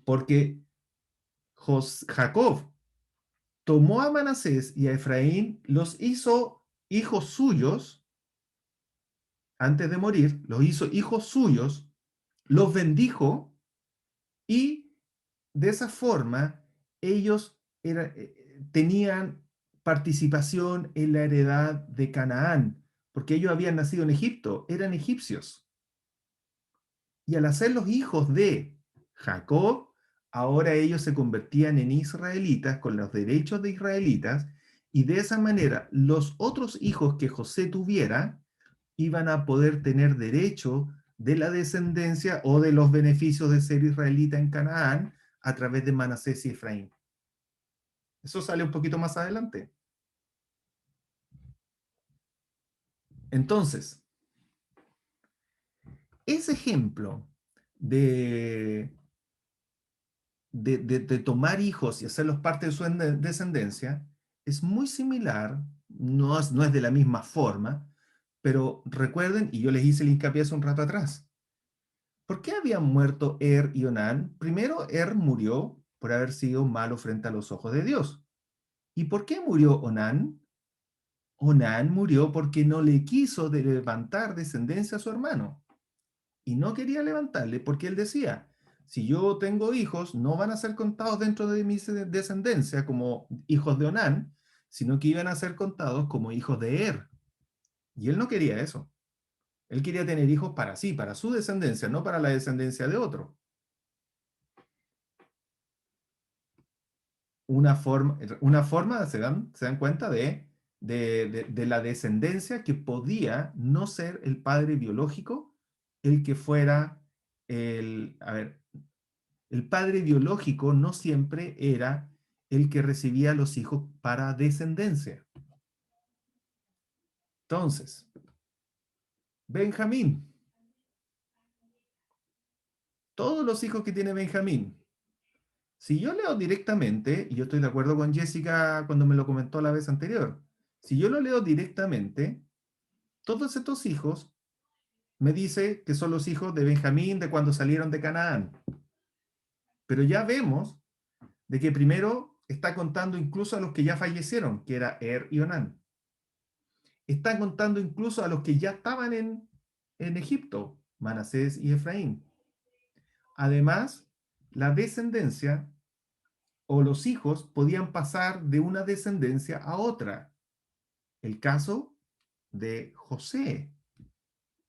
Speaker 1: porque Jacob tomó a Manasés y a Efraín, los hizo hijos suyos antes de morir, los hizo hijos suyos, los bendijo y de esa forma ellos tenían participación en la heredad de Canaán, porque ellos habían nacido en Egipto, eran egipcios. Y al hacer los hijos de Jacob, ahora ellos se convertían en israelitas con los derechos de israelitas, y de esa manera los otros hijos que José tuviera iban a poder tener derecho de la descendencia o de los beneficios de ser israelita en Canaán a través de Manasés y Efraín. Eso sale un poquito más adelante. Entonces, ese ejemplo de, de tomar hijos y hacerlos parte de su descendencia es muy similar, no es de la misma forma, pero recuerden, y yo les hice el hincapié hace un rato atrás, ¿por qué habían muerto y Onán? Primero, murió por haber sido malo frente a los ojos de Dios. ¿Y por qué murió Onán? Onán murió porque no le quiso levantar descendencia a su hermano. Y no quería levantarle porque él decía, si yo tengo hijos, no van a ser contados dentro de mi descendencia como hijos de Onán, sino que iban a ser contados como hijos de Er. Y él no quería eso. Él quería tener hijos para sí, para su descendencia, no para la descendencia de otro. Una forma se dan cuenta de la descendencia que podía no ser el padre biológico el que fuera a ver, el padre biológico no siempre era el que recibía los hijos para descendencia. Entonces, Benjamín, todos los hijos que tiene Benjamín, si yo leo directamente, y yo estoy de acuerdo con Jessica cuando me lo comentó la vez anterior, si yo lo leo directamente, todos estos hijos me dice que son los hijos de Benjamín de cuando salieron de Canaán. Pero ya vemos de que primero está contando incluso a los que ya fallecieron, que era Er y Onán. Está contando incluso a los que ya estaban en Egipto, Manasés y Efraín. Además, la descendencia o los hijos podían pasar de una descendencia a otra. El caso de José,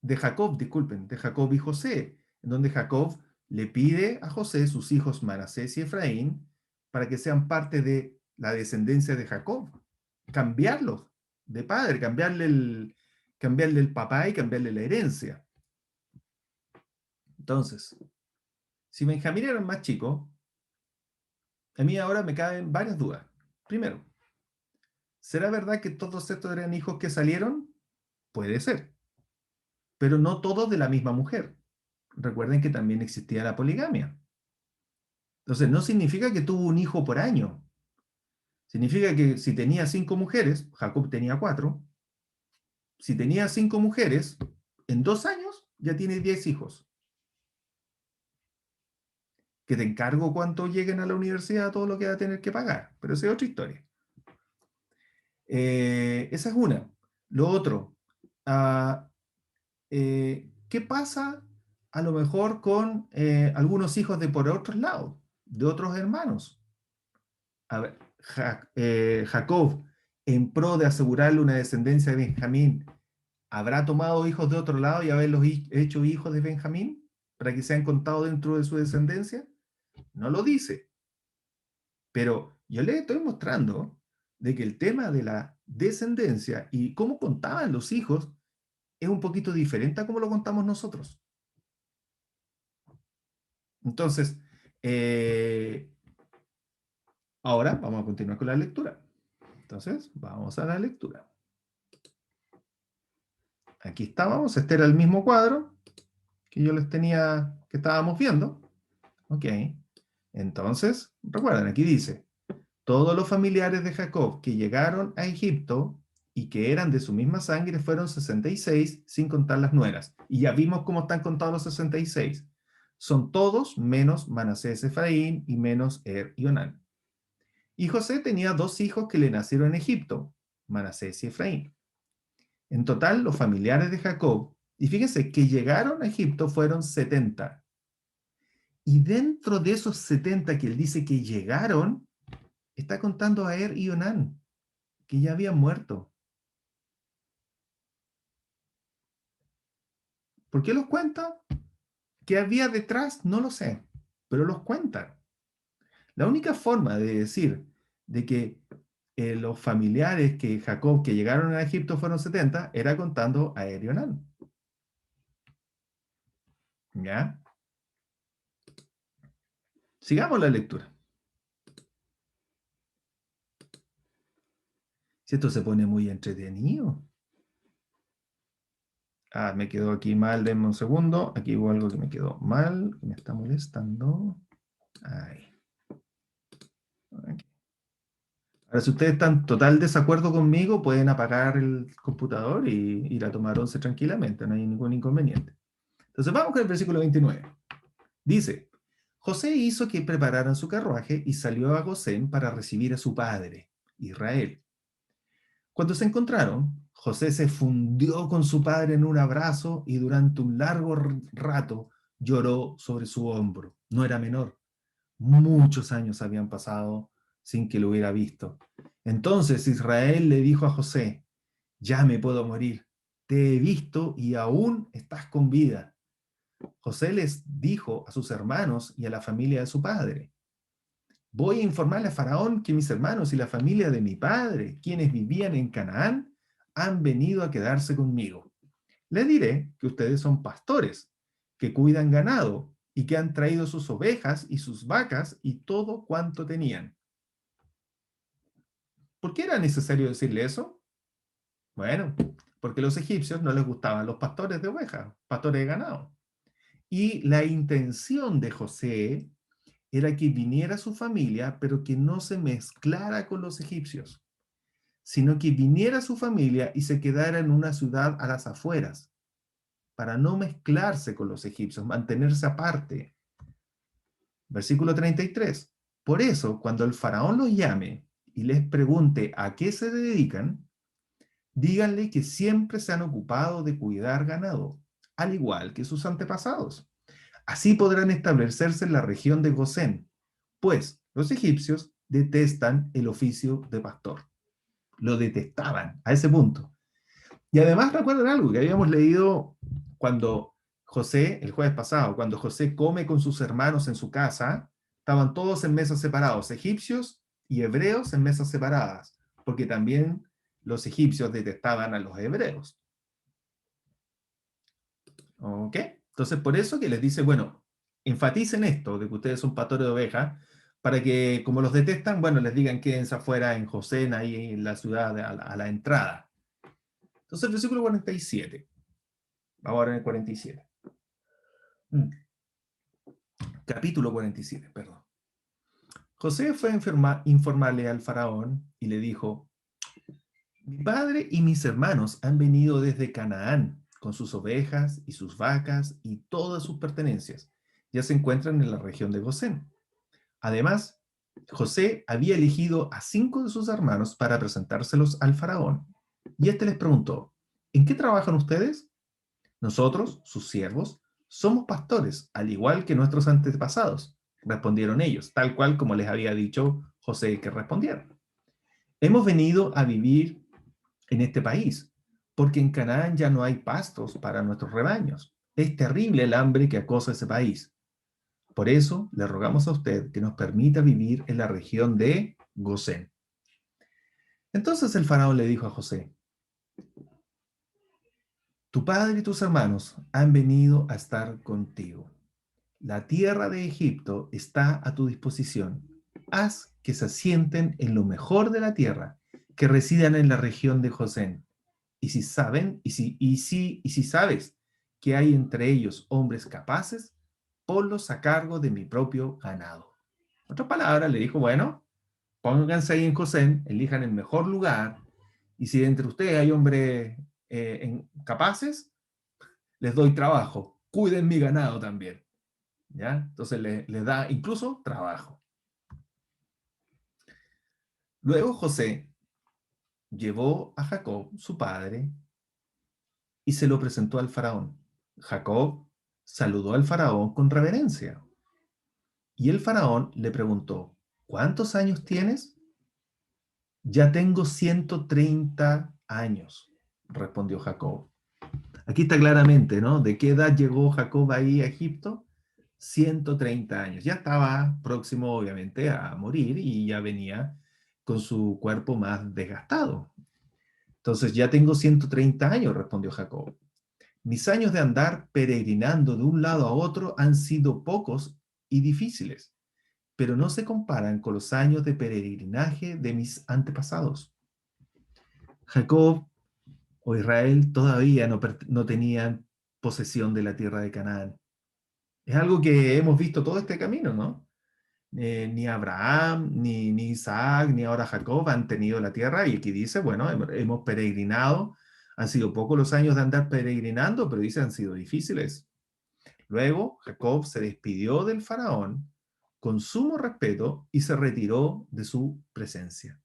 Speaker 1: de Jacob, disculpen, de Jacob y José, en donde Jacob le pide a José sus hijos Manasés y Efraín para que sean parte de la descendencia de Jacob, cambiarlos de padre, cambiarle el papá y cambiarle la herencia. Entonces, si Benjamín era el más chico, a mí ahora me caben varias dudas. Primero, ¿será verdad que todos estos eran hijos que salieron? Puede ser, pero no todos de la misma mujer. Recuerden que también existía la poligamia. Entonces, no significa que tuvo un hijo por año. Significa que si tenía 5 mujeres, Jacob tenía 4, si tenía 5 mujeres, en 2 años ya tiene 10 hijos. Que te encargo cuánto lleguen a la universidad, todo lo que va a tener que pagar, pero esa es otra historia. Esa es una. Lo otro, uh, ¿qué pasa a lo mejor con algunos hijos de por otros lados, de otros hermanos? A ver, Jacob, en pro de asegurarle una descendencia de Benjamín, ¿habrá tomado hijos de otro lado y haberlos hecho hijos de Benjamín para que sean contados dentro de su descendencia? No lo dice. Pero yo le estoy mostrando de que el tema de la descendencia y cómo contaban los hijos es un poquito diferente a cómo lo contamos nosotros. Entonces, ahora vamos a continuar con la lectura. Entonces, vamos a la lectura. Aquí estábamos, este era el mismo cuadro que yo les tenía, que estábamos viendo. Ok. Entonces, recuerden, aquí dice, todos los familiares de Jacob que llegaron a Egipto y que eran de su misma sangre fueron 66, sin contar las nueras. Y ya vimos cómo están contados los 66. Son todos menos Manasés, Efraín y menos Er y Onán. Y José tenía 2 hijos que le nacieron en Egipto, Manasés y Efraín. En total, los familiares de Jacob, y fíjense que llegaron a Egipto fueron 70. Y dentro de esos 70 que él dice que llegaron, está contando a Er y Onán, que ya habían muerto. ¿Por qué los cuenta? ¿Qué había detrás? No lo sé, pero los cuentan. La única forma de decir de que los familiares que Jacob que llegaron a Egipto fueron 70 era contando a Er y Onán. ¿Ya? Sigamos la lectura. Si esto se pone muy entretenido. Ah, me quedó aquí mal, denme un segundo. Aquí hubo algo que me quedó mal, que me está molestando. Ahí. Aquí. Ahora, si ustedes están total desacuerdo conmigo, pueden apagar el computador y ir a tomar once tranquilamente, no hay ningún inconveniente. Entonces vamos con el versículo 29. Dice, José hizo que prepararan su carruaje y salió a Gosén para recibir a su padre, Israel. Cuando se encontraron, José se fundió con su padre en un abrazo y durante un largo rato lloró sobre su hombro. No era menor. Muchos años habían pasado sin que lo hubiera visto. Entonces Israel le dijo a José, ya me puedo morir. Te he visto y aún estás con vida. José les dijo a sus hermanos y a la familia de su padre, voy a informarle a Faraón que mis hermanos y la familia de mi padre, quienes vivían en Canaán, han venido a quedarse conmigo. Le diré que ustedes son pastores, que cuidan ganado y que han traído sus ovejas y sus vacas y todo cuanto tenían. ¿Por qué era necesario decirle eso? Bueno, porque a los egipcios no les gustaban los pastores de ovejas, pastores de ganado. Y la intención de José era que viniera su familia, pero que no se mezclara con los egipcios, sino que viniera su familia y se quedara en una ciudad a las afueras, para no mezclarse con los egipcios, mantenerse aparte. Versículo 33. Por eso, cuando el faraón los llame y les pregunte a qué se dedican, díganle que siempre se han ocupado de cuidar ganado, al igual que sus antepasados. Así podrán establecerse en la región de Gosén, pues los egipcios detestan el oficio de pastor. Lo detestaban a ese punto. Y además recuerden algo que habíamos leído cuando José, el jueves pasado, cuando José come con sus hermanos en su casa, estaban todos en mesas separados, egipcios y hebreos en mesas separadas, porque también los egipcios detestaban a los hebreos. ¿Ok? Entonces, por eso que les dice, bueno, enfaticen esto de que ustedes son pastores de ovejas, para que, como los detestan, bueno, les digan quédense afuera en José, ahí en la ciudad, a la entrada. Entonces, el versículo 47. Vamos ahora en el 47. Mm, Capítulo 47, perdón. José fue a informarle al faraón y le dijo, mi padre y mis hermanos han venido desde Canaán con sus ovejas y sus vacas y todas sus pertenencias. Ya se encuentran en la región de Gosén. Además, José había elegido a 5 de sus hermanos para presentárselos al faraón. Y éste les preguntó, ¿en qué trabajan ustedes? Nosotros, sus siervos, somos pastores, al igual que nuestros antepasados, respondieron ellos, tal cual como les había dicho José que respondieran. Hemos venido a vivir en este país, porque en Canaán ya no hay pastos para nuestros rebaños. Es terrible el hambre que acosa ese país. Por eso le rogamos a usted que nos permita vivir en la región de Gosén. Entonces el faraón le dijo a José, tu padre y tus hermanos han venido a estar contigo. La tierra de Egipto está a tu disposición. Haz que se asienten en lo mejor de la tierra, que residan en la región de Gosén. Y si saben, y si sabes que hay entre ellos hombres capaces, ponlos a cargo de mi propio ganado. En otras palabras, le dijo, bueno, pónganse ahí en Gosén, elijan el mejor lugar, y si entre ustedes hay hombres capaces, les doy trabajo. Cuiden mi ganado también. ¿Ya? Entonces le da incluso trabajo. Luego José llevó a Jacob, su padre, y se lo presentó al faraón. Jacob saludó al faraón con reverencia. Y el faraón le preguntó, ¿cuántos años tienes? Ya tengo 130 años, respondió Jacob. Aquí está claramente, ¿no? ¿De qué edad llegó Jacob ahí a Egipto? 130 años. Ya estaba próximo, obviamente, a morir y ya venía con su cuerpo más desgastado. Entonces, ya tengo 130 años, respondió Jacob. Mis años de andar peregrinando de un lado a otro han sido pocos y difíciles, pero no se comparan con los años de peregrinaje de mis antepasados. Jacob o Israel todavía no tenían posesión de la tierra de Canaán. Es algo que hemos visto todo este camino, ¿no? Ni Abraham, ni Isaac, ni ahora Jacob han tenido la tierra y aquí dice, bueno, hemos peregrinado, han sido pocos los años de andar peregrinando, pero dice han sido difíciles. Luego Jacob se despidió del faraón con sumo respeto y se retiró de su presencia.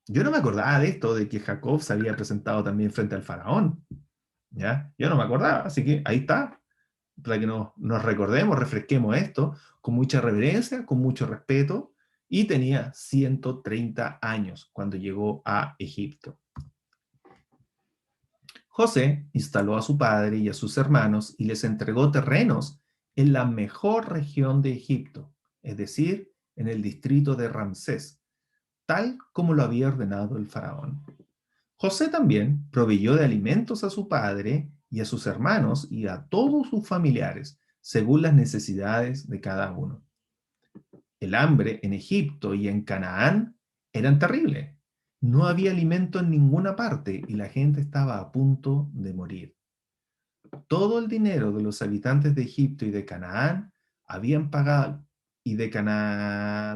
Speaker 1: Yo no me acordaba de esto, de que Jacob se había presentado también frente al faraón. ¿Ya? Yo no me acordaba, así que ahí está. para que nos recordemos, refresquemos esto, con mucha reverencia, con mucho respeto, y tenía 130 años cuando llegó a Egipto. José instaló a su padre y a sus hermanos y les entregó terrenos en la mejor región de Egipto, es decir, en el distrito de Ramsés, tal como lo había ordenado el faraón. José también proveyó de alimentos a su padre y a sus hermanos y a todos sus familiares, según las necesidades de cada uno. El hambre en Egipto y en Canaán eran terribles. No había alimento en ninguna parte y la gente estaba a punto de morir. Todo el dinero de los habitantes de Egipto y de Canaán habían pagado,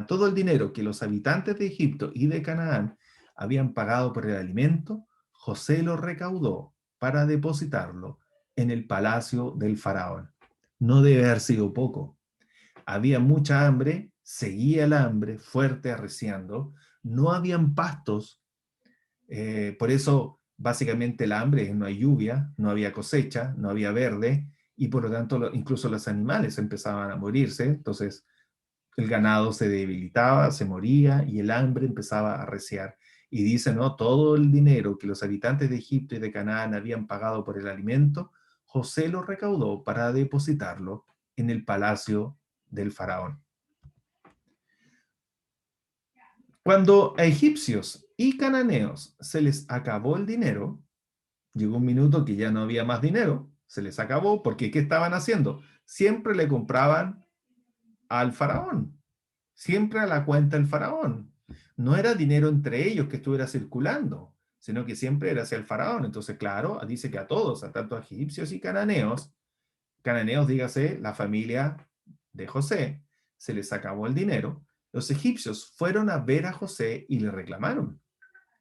Speaker 1: todo el dinero que los habitantes de Egipto y de Canaán habían pagado por el alimento, José lo recaudó para depositarlo en el palacio del faraón. No debe haber sido poco. Había mucha hambre, seguía el hambre fuerte arreciando, no habían pastos, por eso básicamente el hambre es no hay lluvia, no había cosecha, no había verde, y por lo tanto incluso los animales empezaban a morirse, entonces el ganado se debilitaba, se moría y el hambre empezaba a arreciar. Y dice, ¿no? Todo el dinero que los habitantes de Egipto y de Canaán habían pagado por el alimento, José lo recaudó para depositarlo en el palacio del faraón. Cuando a egipcios y cananeos se les acabó el dinero, llegó un minuto que ya no había más dinero, se les acabó, porque ¿qué estaban haciendo? Siempre le compraban al faraón, siempre a la cuenta del faraón. No era dinero entre ellos que estuviera circulando, sino que siempre era hacia el faraón. Entonces, claro, dice que a todos, a tanto a egipcios y cananeos, dígase, la familia de José, se les acabó el dinero. Los egipcios fueron a ver a José y le reclamaron.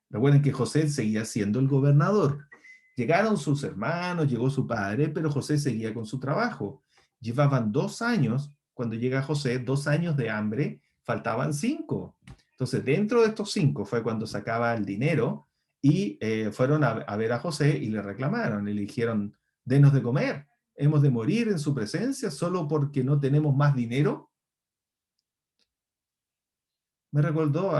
Speaker 1: Recuerden que José seguía siendo el gobernador. Llegaron sus hermanos, llegó su padre, pero José seguía con su trabajo. Llevaban 2 años, cuando llega José, 2 años de hambre, faltaban 5. Entonces, dentro de estos 5 fue cuando sacaba el dinero y fueron a ver a José y le reclamaron y le dijeron, denos de comer, hemos de morir en su presencia solo porque no tenemos más dinero. Me recordó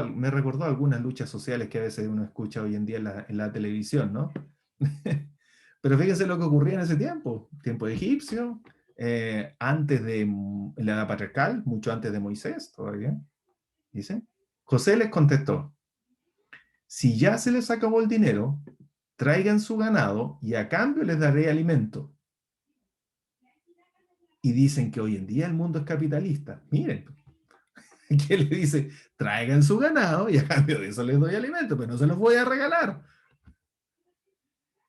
Speaker 1: algunas luchas sociales que a veces uno escucha hoy en día en la televisión, ¿no? Pero fíjense lo que ocurría en ese tiempo egipcio, antes de en la edad patriarcal, mucho antes de Moisés todavía, dice. José les contestó, si ya se les acabó el dinero, traigan su ganado y a cambio les daré alimento. Y dicen que hoy en día el mundo es capitalista. Miren, que le dice, traigan su ganado y a cambio de eso les doy alimento, pero no se los voy a regalar.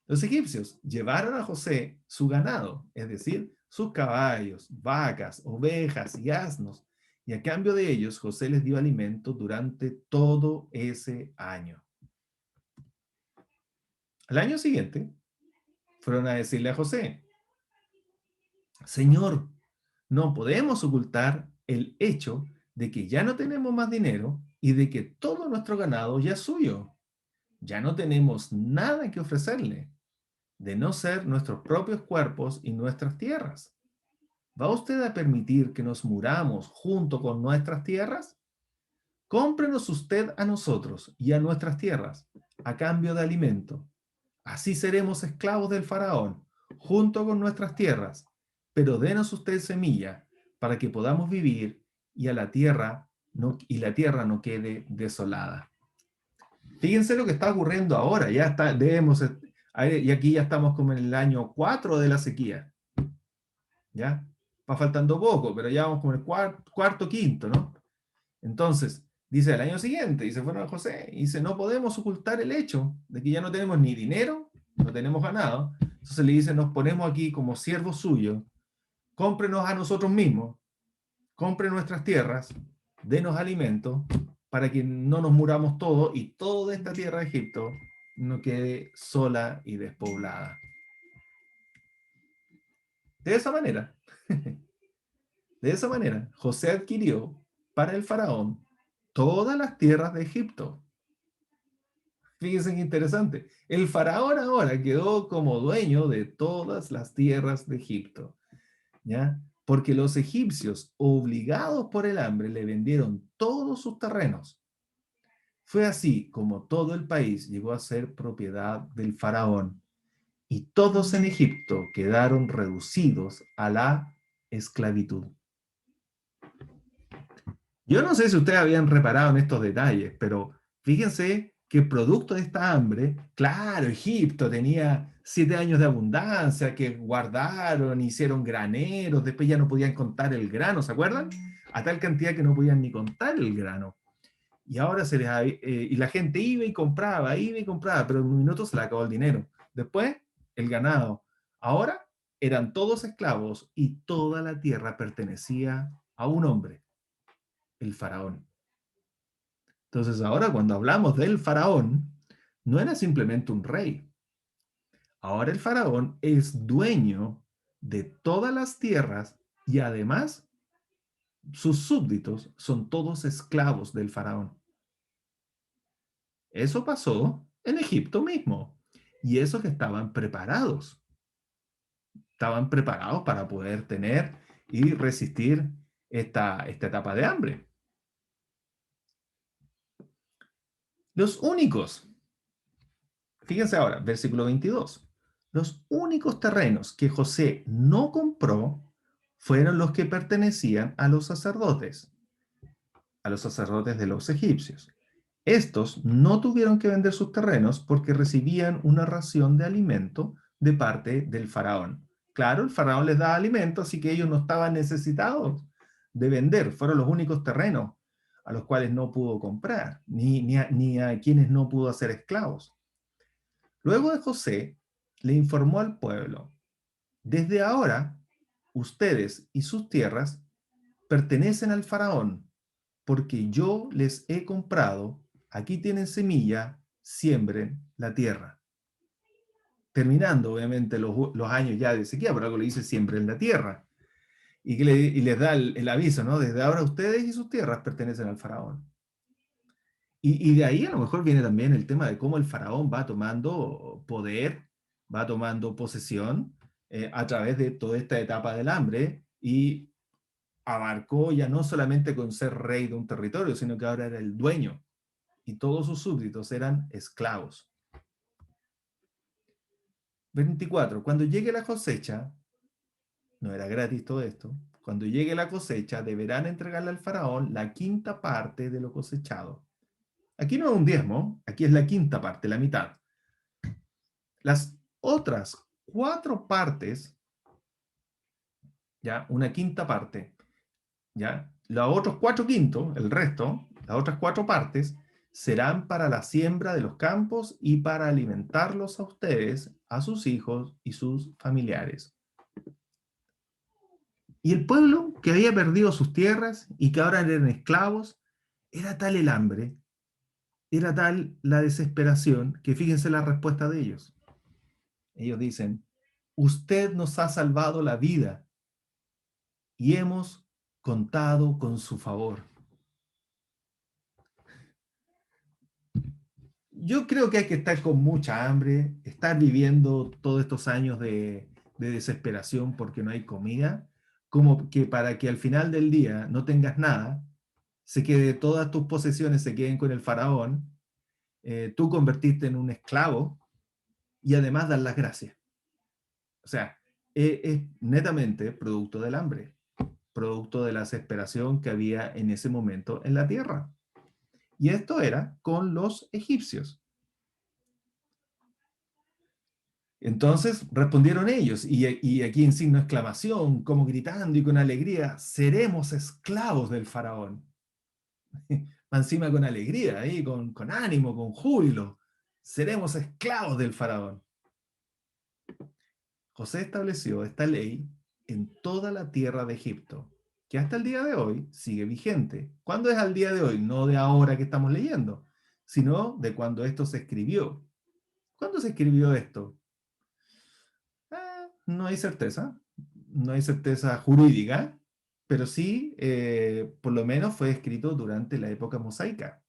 Speaker 1: Los egipcios llevaron a José su ganado, es decir, sus caballos, vacas, ovejas y asnos, y a cambio de ellos José les dio alimento durante todo ese año. Al año siguiente fueron a decirle a José, Señor, no podemos ocultar el hecho de que ya no tenemos más dinero y de que todo nuestro ganado ya es suyo. Ya no tenemos nada que ofrecerle, de no ser nuestros propios cuerpos y nuestras tierras. ¿Va usted a permitir que nos muramos junto con nuestras tierras? Cómprenos usted a nosotros y a nuestras tierras, a cambio de alimento. Así seremos esclavos del faraón, junto con nuestras tierras, pero denos usted semilla para que podamos vivir y la tierra no quede desolada. Fíjense lo que está ocurriendo ahora, ya está, y aquí ya estamos como en el año 4 de la sequía, ¿ya? Va faltando poco, pero ya vamos como en el cuarto, quinto, ¿no? Entonces, dice al año siguiente, dice, bueno, José, dice, no podemos ocultar el hecho de que ya no tenemos ni dinero, no tenemos ganado. Entonces le dice, nos ponemos aquí como siervos suyos, cómprenos a nosotros mismos, compre nuestras tierras, denos alimento, para que no nos muramos todos y toda esta tierra de Egipto no quede sola y despoblada. De esa manera, José adquirió para el faraón todas las tierras de Egipto. Fíjense qué interesante. El faraón ahora quedó como dueño de todas las tierras de Egipto. ¿ya? Porque los egipcios, obligados por el hambre, le vendieron todos sus terrenos. Fue así como todo el país llegó a ser propiedad del faraón y todos en Egipto quedaron reducidos a la esclavitud. Yo no sé si ustedes habían reparado en estos detalles, pero fíjense que producto de esta hambre, claro, Egipto tenía 7 años de abundancia que guardaron, hicieron graneros, después ya no podían contar el grano, ¿se acuerdan? A tal cantidad que no podían ni contar el grano. Y ahora y la gente iba y compraba, pero en un minuto se le acabó el dinero. Después, el ganado. Ahora eran todos esclavos y toda la tierra pertenecía a un hombre, el faraón. Entonces ahora cuando hablamos del faraón, no era simplemente un rey. Ahora el faraón es dueño de todas las tierras y además sus súbditos son todos esclavos del faraón. Eso pasó en Egipto mismo. Y esos que estaban preparados para poder tener y resistir esta etapa de hambre. Los únicos, fíjense ahora, versículo 22, los únicos terrenos que José no compró fueron los que pertenecían a los sacerdotes de los egipcios. Estos no tuvieron que vender sus terrenos porque recibían una ración de alimento de parte del faraón. Claro, el faraón les da alimento, así que ellos no estaban necesitados de vender. Fueron los únicos terrenos a los cuales no pudo comprar, ni a quienes no pudo hacer esclavos. Luego de José, le informó al pueblo, desde ahora, ustedes y sus tierras pertenecen al faraón, porque yo les he comprado, aquí tienen semilla, siembren la tierra. Terminando, obviamente, los años ya de sequía, por algo le dice siembren la tierra. Y les da el aviso, ¿no? Desde ahora ustedes y sus tierras pertenecen al faraón. Y de ahí a lo mejor viene también el tema de cómo el faraón va tomando poder, va tomando posesión a través de toda esta etapa del hambre y abarcó ya no solamente con ser rey de un territorio, sino que ahora era el dueño y todos sus súbditos eran esclavos. 24. Cuando llegue la cosecha, no era gratis todo esto, cuando llegue la cosecha deberán entregarle al faraón la quinta parte de lo cosechado. Aquí no es un diezmo, aquí es la quinta parte, la mitad. Las otras 4 partes, ya, una quinta parte, ya, los otros 4 quintos, el resto, las otras 4 partes, serán para la siembra de los campos y para alimentarlos a ustedes, a sus hijos y sus familiares. Y el pueblo que había perdido sus tierras y que ahora eran esclavos, era tal el hambre, era tal la desesperación, que fíjense la respuesta de ellos. Ellos dicen, usted nos ha salvado la vida y hemos contado con su favor. Yo creo que hay que estar con mucha hambre, estar viviendo todos estos años de desesperación porque no hay comida, como que para que al final del día no tengas nada, todas tus posesiones se queden con el faraón, tú convertirte en un esclavo y además dar las gracias. O sea, es netamente producto del hambre, producto de la desesperación que había en ese momento en la tierra. Y esto era con los egipcios. Entonces respondieron ellos, y aquí en signo de exclamación, como gritando y con alegría, seremos esclavos del faraón. Encima con alegría, ahí, con ánimo, con júbilo, seremos esclavos del faraón. José estableció esta ley en toda la tierra de Egipto, que hasta el día de hoy sigue vigente. ¿Cuándo es al día de hoy? No de ahora que estamos leyendo, sino de cuando esto se escribió. ¿Cuándo se escribió esto? No hay certeza, no hay certeza jurídica, pero sí, por lo menos fue escrito durante la época mosaica,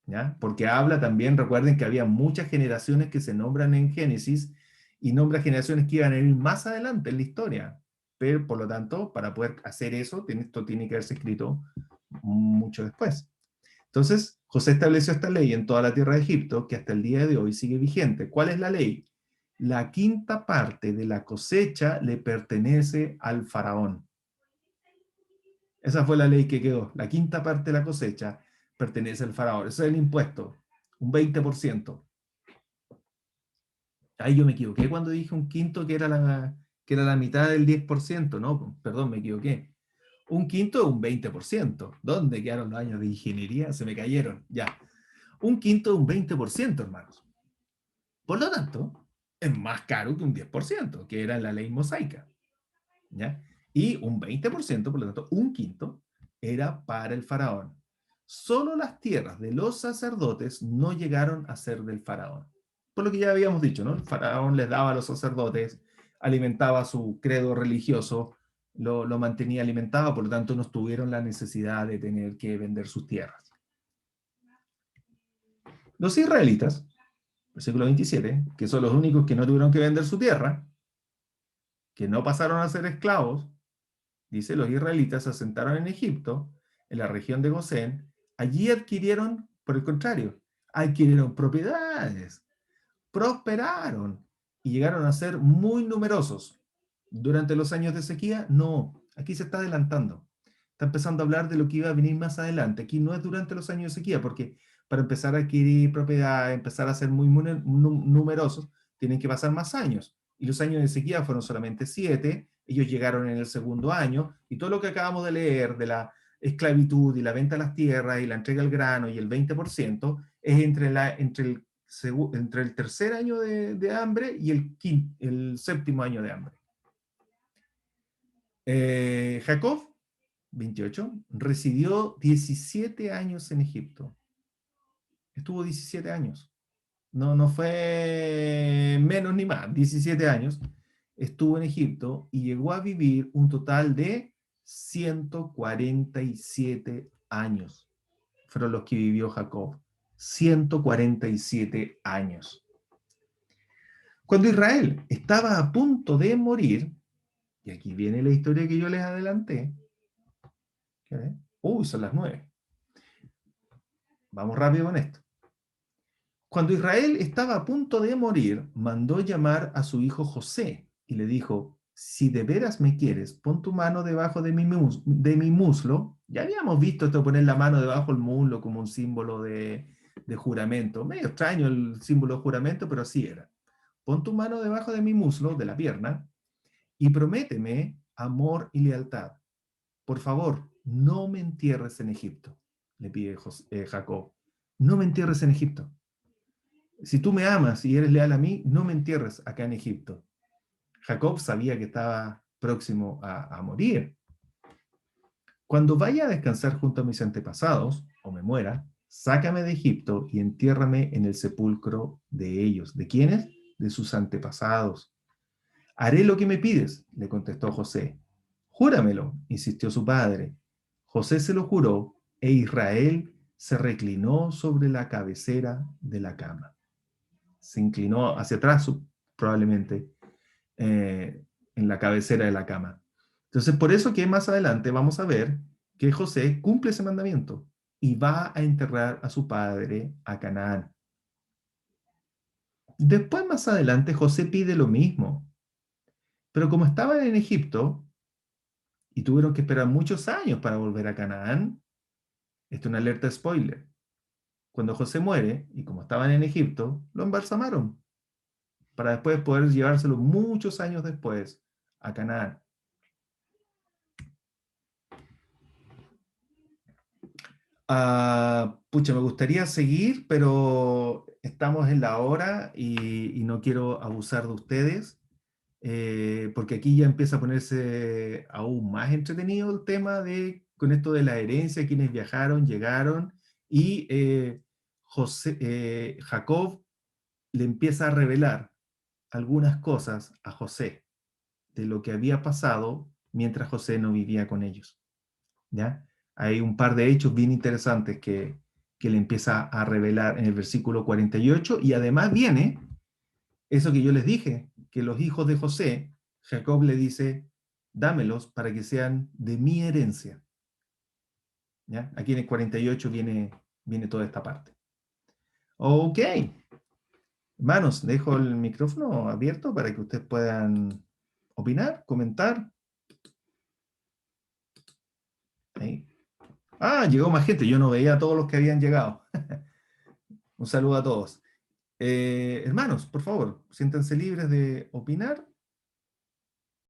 Speaker 1: ¿ya? Porque habla también, recuerden que había muchas generaciones que se nombran en Génesis y nombra generaciones que iban a ir más adelante en la historia. pero por lo tanto, para poder hacer eso, esto tiene que haberse escrito mucho después. Entonces, José estableció esta ley en toda la tierra de Egipto, que hasta el día de hoy sigue vigente. ¿Cuál es la ley? La quinta parte de la cosecha le pertenece al faraón. Esa fue la ley que quedó. La quinta parte de la cosecha pertenece al faraón. Ese es el impuesto, un 20%. Ahí yo me equivoqué cuando dije un quinto que era la mitad del 10%. No, perdón, me equivoqué. Un quinto es un 20%. ¿Dónde quedaron los años de ingeniería? Se me cayeron. Ya. Un quinto es un 20%, hermanos. Por lo tanto, es más caro que un 10%, que era la ley mosaica. ¿Ya? Y un 20%, por lo tanto, un quinto, era para el faraón. Solo las tierras de los sacerdotes no llegaron a ser del faraón. Por lo que ya habíamos dicho, ¿no? El faraón les daba a los sacerdotes, alimentaba su credo religioso, lo mantenía alimentado, por lo tanto no tuvieron la necesidad de tener que vender sus tierras. Los israelitas, versículo 27, que son los únicos que no tuvieron que vender su tierra, que no pasaron a ser esclavos, dice, los israelitas se asentaron en Egipto, en la región de Gosén. Allí adquirieron, por el contrario, adquirieron propiedades, prosperaron y llegaron a ser muy numerosos. Durante los años de sequía, no, aquí se está adelantando. Está empezando a hablar de lo que iba a venir más adelante. Aquí no es durante los años de sequía, porque para empezar a adquirir propiedad, empezar a ser muy numerosos, tienen que pasar más años. Y los años de sequía fueron solamente 7, ellos llegaron en el segundo año, y todo lo que acabamos de leer de la esclavitud y la venta de las tierras y la entrega del grano y el 20% es entre el tercer año de hambre y el séptimo año de hambre. Jacob, 28, residió 17 años en Egipto. Estuvo 17 años. No fue menos ni más, 17 años. Estuvo en Egipto y llegó a vivir un total de 147 años. Fueron los que vivió Jacob. 147 años. Cuando Israel estaba a punto de morir, y aquí viene la historia que yo les adelanté. Uy, son las 9. Vamos rápido con esto. Cuando Israel estaba a punto de morir, mandó llamar a su hijo José y le dijo, si de veras me quieres, pon tu mano debajo de mi muslo. Ya habíamos visto esto, poner la mano debajo del muslo como un símbolo de juramento. Medio extraño el símbolo de juramento, pero así era. Pon tu mano debajo de mi muslo, de la pierna, y prométeme amor y lealtad. Por favor, no me entierres en Egipto, le pide Jacob. No me entierres en Egipto. Si tú me amas y eres leal a mí, no me entierres acá en Egipto. Jacob sabía que estaba próximo a morir. Cuando vaya a descansar junto a mis antepasados, o me muera, sácame de Egipto y entiérrame en el sepulcro de ellos. ¿De quiénes? De sus antepasados. Haré lo que me pides, le contestó José. Júramelo, insistió su padre. José se lo juró e Israel se reclinó sobre la cabecera de la cama. Se inclinó hacia atrás, probablemente, en la cabecera de la cama. Entonces, por eso que más adelante vamos a ver que José cumple ese mandamiento y va a enterrar a su padre a Canaán. Después, más adelante, José pide lo mismo. Pero como estaban en Egipto y tuvieron que esperar muchos años para volver a Canaán, esto es una alerta spoiler. Cuando José muere, y como estaban en Egipto, lo embalsamaron para después poder llevárselo muchos años después a Canaán. Pucha, me gustaría seguir, pero estamos en la hora y no quiero abusar de ustedes, porque aquí ya empieza a ponerse aún más entretenido el tema con esto de la herencia, quienes viajaron, llegaron, y Jacob le empieza a revelar algunas cosas a José de lo que había pasado mientras José no vivía con ellos. ¿Ya? Hay un par de hechos bien interesantes que le empieza a revelar en el versículo 48, y además viene eso que yo les dije, que los hijos de José, Jacob le dice, dámelos para que sean de mi herencia. ¿Ya? Aquí en el 48 viene toda esta parte. Ok. Hermanos, dejo el micrófono abierto para que ustedes puedan opinar, comentar. Ahí. Ah, llegó más gente. Yo no veía a todos los que habían llegado. Un saludo a todos. Hermanos, por favor, siéntanse libres de opinar